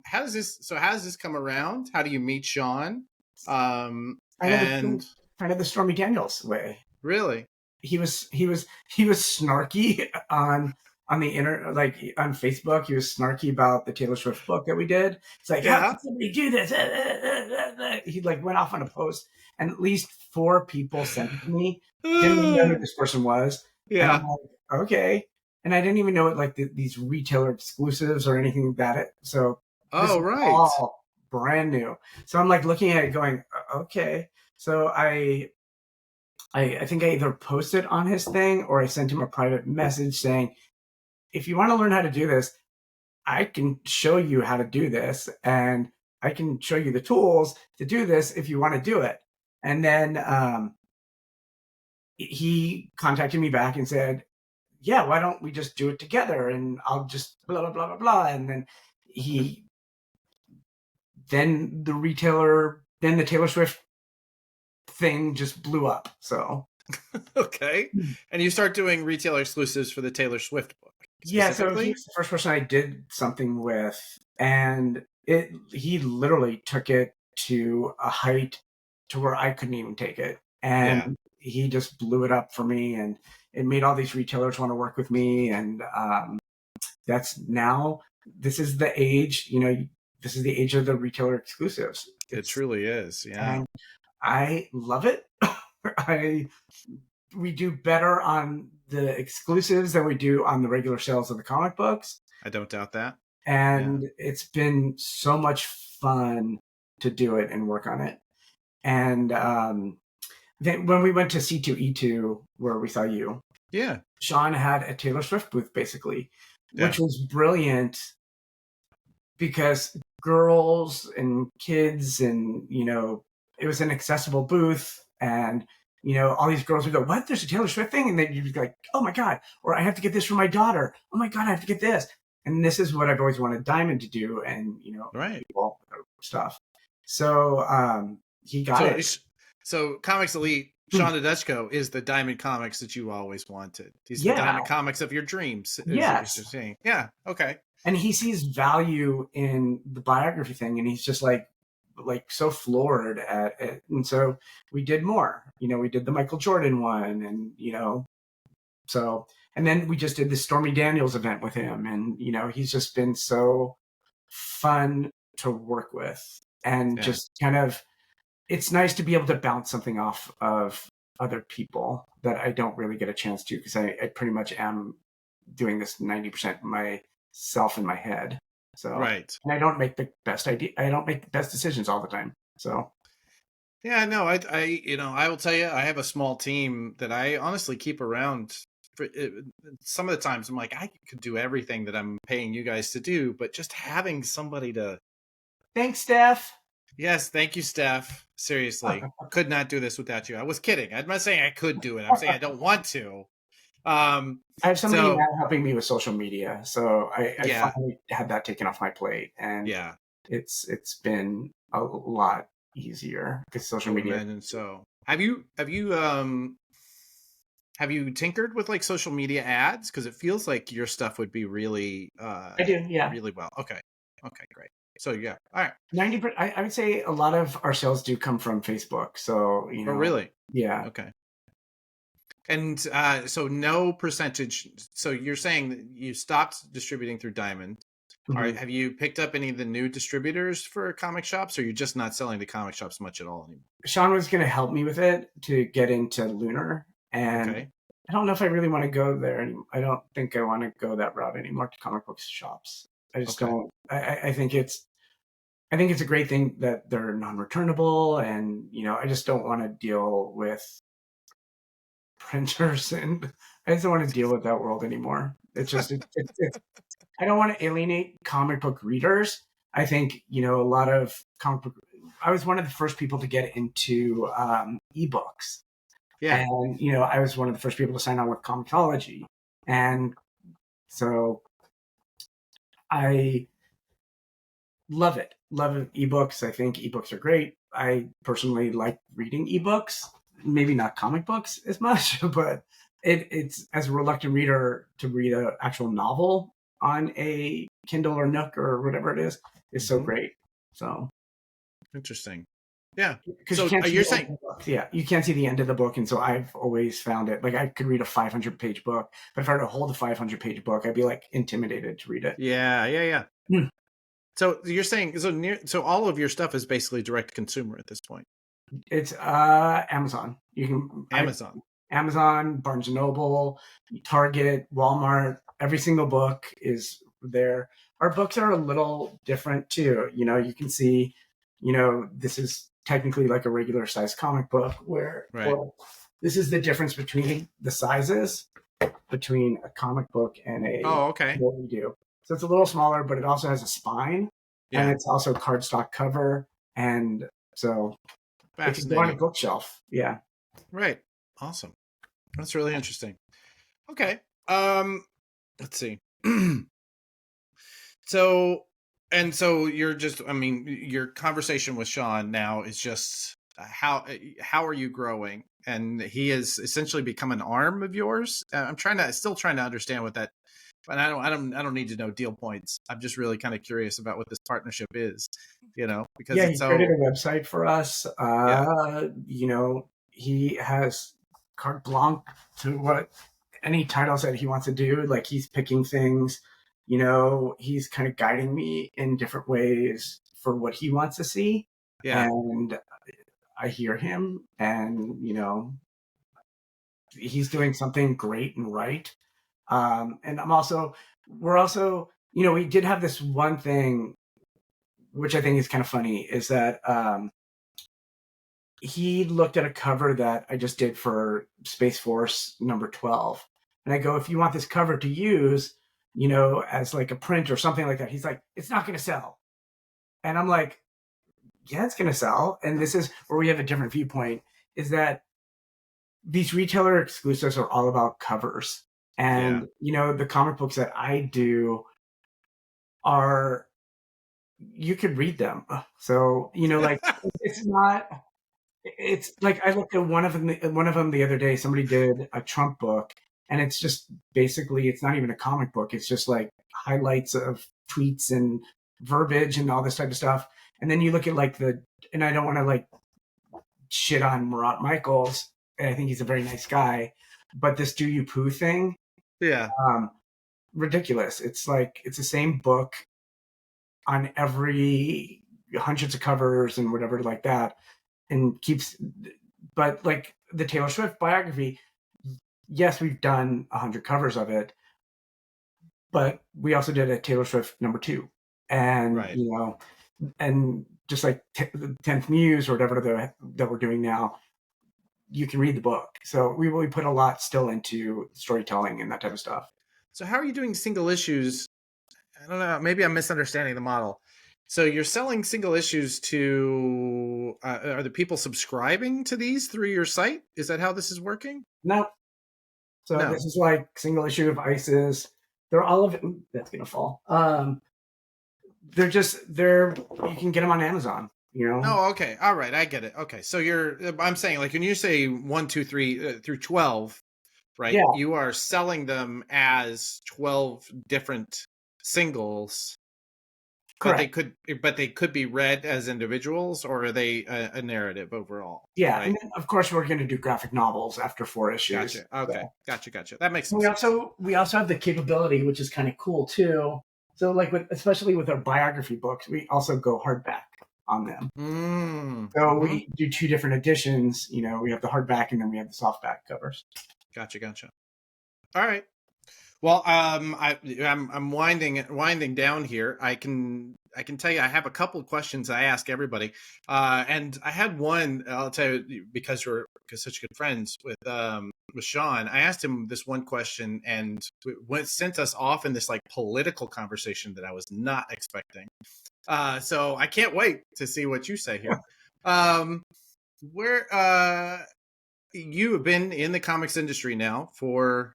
How does this come around? How do you meet Sean? Kind of the Stormy Daniels way. Really? He was snarky on the internet, like on Facebook. He was snarky about the Taylor Swift book that we did. It's like, how can somebody do this? He like went off on a post, and at least 4 people sent it to me. Didn't even know who this person was. Yeah. And I'm like, okay. And I didn't even know it like these retailer exclusives or anything like that. So this is all brand new. So I'm like looking at it going, okay. So I think I either posted on his thing or I sent him a private message saying, if you want to learn how to do this, I can show you how to do this, and I can show you the tools to do this if you want to do it. And then he contacted me back and said, yeah, why don't we just do it together? And I'll just blah, blah, blah, blah, blah. And then the Taylor Swift thing just blew up. So. Okay. And you start doing retailer exclusives for the Taylor Swift book. Yeah, so he's the first person I did something with, and he literally took it to a height to where I couldn't even take it. And he just blew it up for me, and it made all these retailers want to work with me. And this is the age, this is the age of the retailer exclusives. It truly is, yeah. And I love it. We do better on the exclusives than we do on the regular sales of the comic books. I don't doubt that. And it's been so much fun to do it and work on it. And then when we went to C2E2, where we saw you, Sean had a Taylor Swift booth, basically, which was brilliant because girls and kids and, it was an accessible booth, and all these girls would go, what? There's a Taylor Swift thing? And then you'd be like, oh my God. Or I have to get this for my daughter. Oh my God, I have to get this. And this is what I've always wanted Diamond to do. And, people stuff. So he got it. So Comics Elite, Sean Hidetsuko is the Diamond Comics that you always wanted. He's the Diamond Comics of your dreams. Yes. Yeah. Okay. And he sees value in the biography thing. And he's just like so floored at it. And so we did more, we did the Michael Jordan one, and, and then we just did the Stormy Daniels event with him. And, he's just been so fun to work with, and just kind of, it's nice to be able to bounce something off of other people that I don't really get a chance to, because I pretty much am doing this 90% myself in my head. So, and I don't make the best decisions all the time. So, yeah, no, I will tell you, I have a small team that I honestly keep around some of the times I'm like, I could do everything that I'm paying you guys to do, but just having somebody to. Thanks, Steph. Yes, thank you, Steph. Seriously, could not do this without you. I was kidding. I'm not saying I could do it. I'm saying I don't want to. I have somebody So now helping me with social media, so I yeah, finally had that taken off my plate, and yeah, it's been a lot easier because I social would media. imagine so. Have you tinkered with like social media ads? Because it feels like your stuff would be really I do, yeah. really well. Okay, great. So yeah, all right. 90%. I would say a lot of our sales do come from Facebook. So Oh really? yeah. Okay. And so no percentage. So you're saying that you stopped distributing through Diamond. Mm-hmm. Have you picked up any of the new distributors for comic shops, or you're just not selling to comic shops much at all anymore? Sean was going to help me with it to get into Lunar, and Okay. I don't know if I really want to go there. I don't think I want to go that route anymore to comic book shops. I just Okay. don't. I think it's a great thing that they're non-returnable, and I just don't want to deal with printers, and I just don't want to deal with that world anymore. It's just I don't want to alienate comic book readers. I think a lot of comic book. I was one of the first people to get into ebooks, Yeah. and I was one of the first people to sign on with Comixology, and so I love it. Love ebooks. I think ebooks are great. I personally like reading ebooks. Maybe not comic books as much, but it's as a reluctant reader to read an actual novel on a Kindle or Nook or whatever it is so great. So Interesting. Yeah. because So you can't see you're the end saying, of the book. Yeah, you can't see the end of the book, and so I've always found it like I could read a 500-page book, but if I were to hold a 500-page book, I'd be like intimidated to read it. yeah. Hmm. So you're saying so all of your stuff is basically direct to consumer at this point. It's Amazon. Amazon. Amazon, Barnes and Noble, Target, Walmart. Every single book is there. Our books are a little different too. You can see, this is technically like a regular size comic book where Right. this is the difference between the sizes between a comic book and Oh, okay. what we do. So it's a little smaller, but it also has a spine, and Yeah. it's also cardstock cover, and so it can go on a Fascinating. bookshelf. Yeah. Right. Awesome. That's really interesting. Okay. Let's see. So you're just, I mean, your conversation with Sean now is just how are you growing? And he has essentially become an arm of yours. I'm still trying to understand what that, but I don't need to know deal points. I'm just really kind of curious about what this partnership is, because Yeah, it's he created so, a website for us. yeah, He has carte blanche to what any titles that he wants to do. Like he's picking things, he's kind of guiding me in different ways for what he wants to see. yeah, And I hear him, and he's doing something great and right. And we're also, we did have this one thing, which I think is kind of funny, is that he looked at a cover that I just did for Space Force number 12. And I go, if you want this cover to use, as like a print or something like that, he's like, it's not going to sell. And I'm like, yeah, it's going to sell. And this is where we have a different viewpoint, is that these retailer exclusives are all about covers. And, the comic books that I do are, you could read them. So, like it's not, it's like I looked at one of them the other day. Somebody did a Trump book, and it's just basically it's not even a comic book. It's just like highlights of tweets and verbiage and all this type of stuff. And then you look at and I don't want to like shit on Murat Michaels. And I think he's a very nice guy, but this "Do You Poo" thing, yeah, ridiculous. It's like it's the same book on every hundreds of covers and whatever like that, and but like the Taylor Swift biography, yes, we've done 100 covers of it, but we also did a Taylor Swift number 2, and right. and just like the 10th Muse or whatever that we're doing now, you can read the book. So we put a lot still into storytelling and that type of stuff. So how are you doing single issues? I don't know. Maybe I'm misunderstanding the model. So you're selling single issues to are the people subscribing to these through your site? Is that how this is working? No. So No. this is like single issue of ISIS. They're all of it. Ooh, that's gonna fall. They're you can get them on Amazon. You know. Oh, okay. All right. I get it. Okay. So I'm saying like when you say 1, 2, 3 through 12, right? Yeah. You are selling them as 12 different singles, Correct. but they could be read as individuals, or are they a narrative overall? Yeah, Right. and then, of course we're going to do graphic novels after 4 issues. Gotcha. Okay. So. Gotcha. That makes some We sense. also have the capability, which is kind of cool too. So like especially with our biography books, we also go hardback on them. So Mm-hmm. we do 2 different editions. You know, we have the hardback and then we have the softback covers. Gotcha. All right. Well, I'm winding down here. I can tell you I have a couple of questions I ask everybody, and I had one. I'll tell you because we're such good friends with Sean. I asked him this one question, and it sent us off in this like political conversation that I was not expecting. So I can't wait to see what you say here. Where you have been in the comics industry now for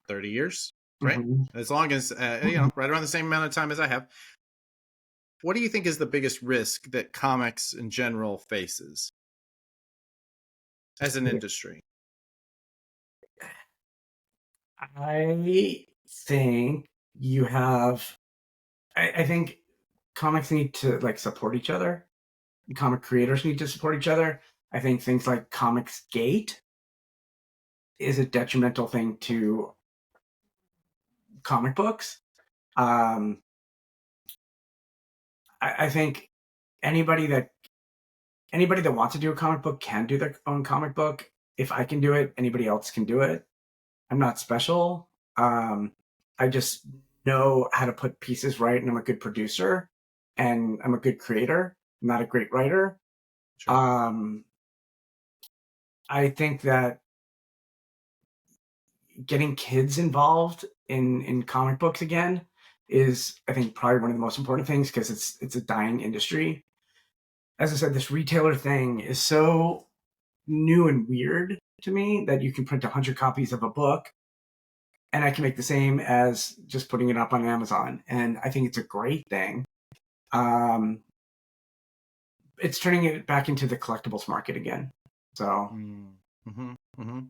30 years, right? Mm-hmm. As long as, right around the same amount of time as I have. What do you think is the biggest risk that comics in general faces as an industry? I think you have. I think comics need to like support each other. Comic creators need to support each other. I think things like Comics Gate is a detrimental thing to comic books. I think anybody that wants to do a comic book can do their own comic book. If I can do it, anybody else can do it. I'm not special. I just know how to put pieces right, and I'm a good producer, and I'm a good creator. I'm not a great writer. Sure. I think that getting kids involved in comic books again is, I think, probably one of the most important things because it's a dying industry. As I said, this retailer thing is so new and weird to me that you can print 100 copies of a book and I can make the same as just putting it up on Amazon. And I think it's a great thing. It's turning it back into the collectibles market again. So. Mm-hmm. Mm-hmm.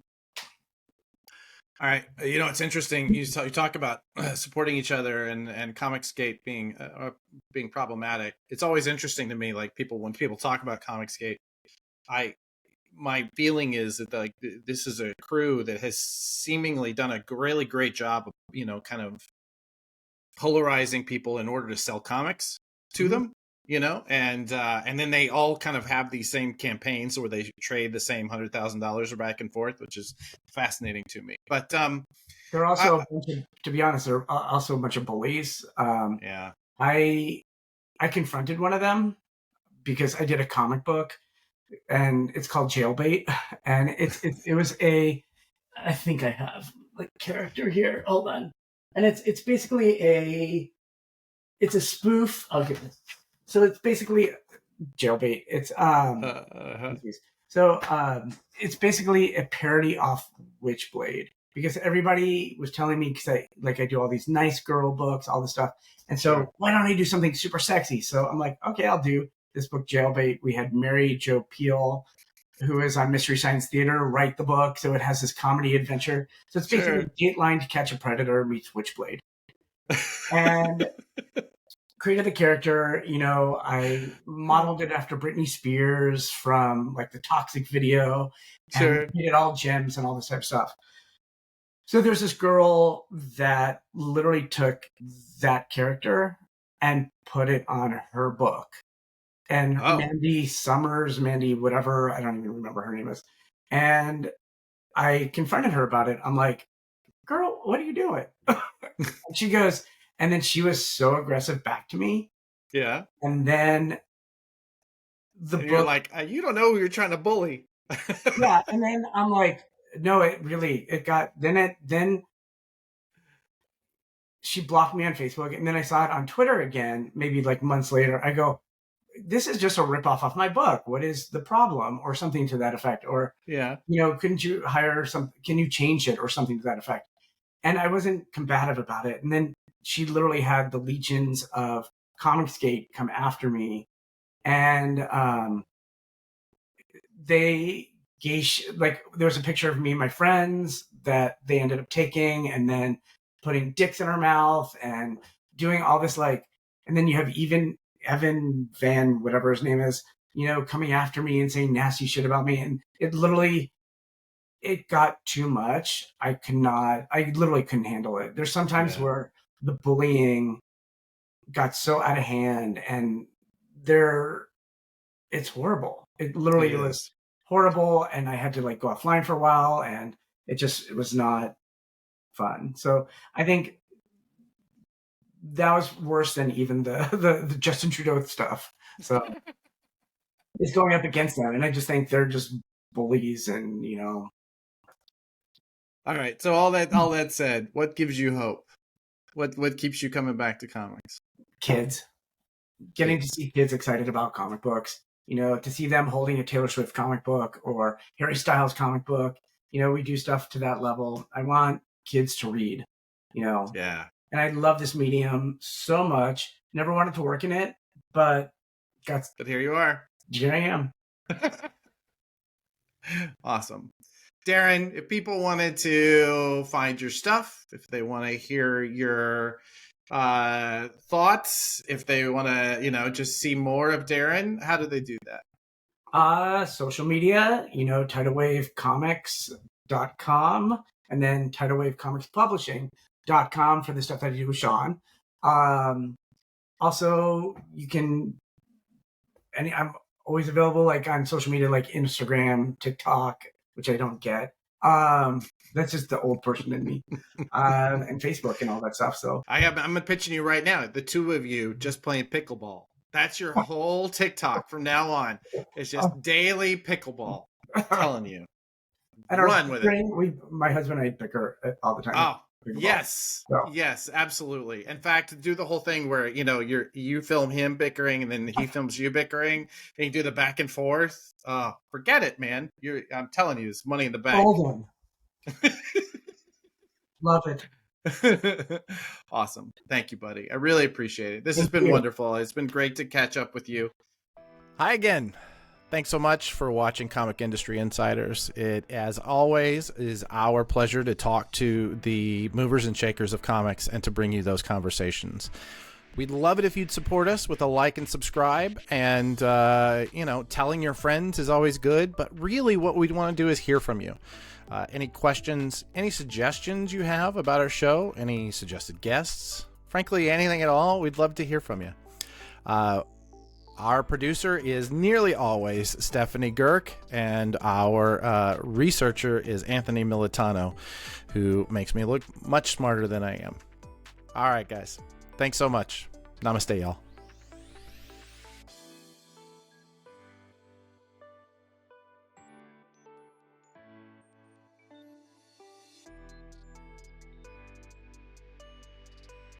All right, it's interesting. You talk about supporting each other and Comicsgate being problematic. It's always interesting to me, like when people talk about Comicsgate, my feeling is that like this is a crew that has seemingly done a really great job of kind of polarizing people in order to sell comics to them. And then they all kind of have these same campaigns where they trade the same $100,000 back and forth, which is fascinating to me. But they're also, to be honest, they're also a bunch of bullies. Yeah, I confronted one of them because I did a comic book, and it's called Jailbait, and it was I think I have the character here. Hold on, and it's basically it's a spoof. I'll get this. So it's basically Jailbait. It's So it's basically a parody off Witchblade because everybody was telling me because I do all these nice girl books, all this stuff, and so sure. why don't I do something super sexy? So I'm like, okay, I'll do this book, Jailbait. We had Mary Jo Peel, who is on Mystery Science Theater, write the book, so it has this comedy adventure. So it's basically Dateline to Catch a Predator meets Witchblade, and created the character. I modeled it after Britney Spears from like the Toxic video, and made it all gems and all this type of stuff. So there's this girl that literally took that character and put it on her book. And Mandy whatever, I don't even remember her name is. And I confronted her about it. I'm like, girl, what are you doing? And she goes, and then she was so aggressive back to me. Yeah. And then you're like, you don't know who you're trying to bully. Yeah, and then I'm like, no, then she blocked me on Facebook, and then I saw it on Twitter again, maybe like months later. I go, this is just a ripoff of my book. What is the problem? Or something to that effect. Or, Yeah. couldn't you can you change it or something to that effect? And I wasn't combative about it. And then she literally had the legions of Comicsgate come after me. And they like, there was a picture of me and my friends that they ended up taking and then putting dicks in her mouth and doing all this, like, and then you have even Evan Van, whatever his name is, coming after me and saying nasty shit about me. And it got too much. I literally couldn't handle it. There's sometimes where the bullying got so out of hand, and it's horrible. It literally was horrible, and I had to like go offline for a while, and it was not fun. So I think that was worse than even the Justin Trudeau stuff. So it's going up against them, and I just think they're just bullies, and All right. So all that said, what gives you hope? What keeps you coming back to comics? Kids. Getting to see kids excited about comic books, to see them holding a Taylor Swift comic book or Harry Styles comic book. We do stuff to that level. I want kids to read, Yeah. And I love this medium so much. Never wanted to work in it, but here you are. Here I am. Awesome. Darren, if people wanted to find your stuff, if they want to hear your thoughts, if they want to, just see more of Darren, how do they do that? Social media, tidalwavecomics.com, and then tidalwavecomicspublishing.com for the stuff that I do with Sean. Also, I'm always available, like, on social media, like Instagram, TikTok, which I don't get. That's just the old person in me. And Facebook and all that stuff. So I'm pitching you right now. The two of you just playing pickleball. That's your whole TikTok from now on. It's just daily pickleball. I'm telling you. And run with it. My husband and I bicker all the time. Oh, yes. So. Yes, absolutely. In fact, do the whole thing where, you film him bickering and then he films you bickering and you do the back and forth. Forget it, man. I'm telling you, it's money in the bank. Hold on. Love it. Awesome. Thank you, buddy. I really appreciate it. This has been wonderful. It's been great to catch up with you. Hi again. Thanks so much for watching Comic Industry Insiders. It, as always, is our pleasure to talk to the movers and shakers of comics and to bring you those conversations. We'd love it if you'd support us with a like and subscribe, and telling your friends is always good, but really what we'd want to do is hear from you. Any questions, any suggestions you have about our show, any suggested guests, frankly, anything at all, we'd love to hear from you. Our producer is nearly always Stephanie Gerk, and our researcher is Anthony Militano, who makes me look much smarter than I am. All right, guys. Thanks so much. Namaste, y'all.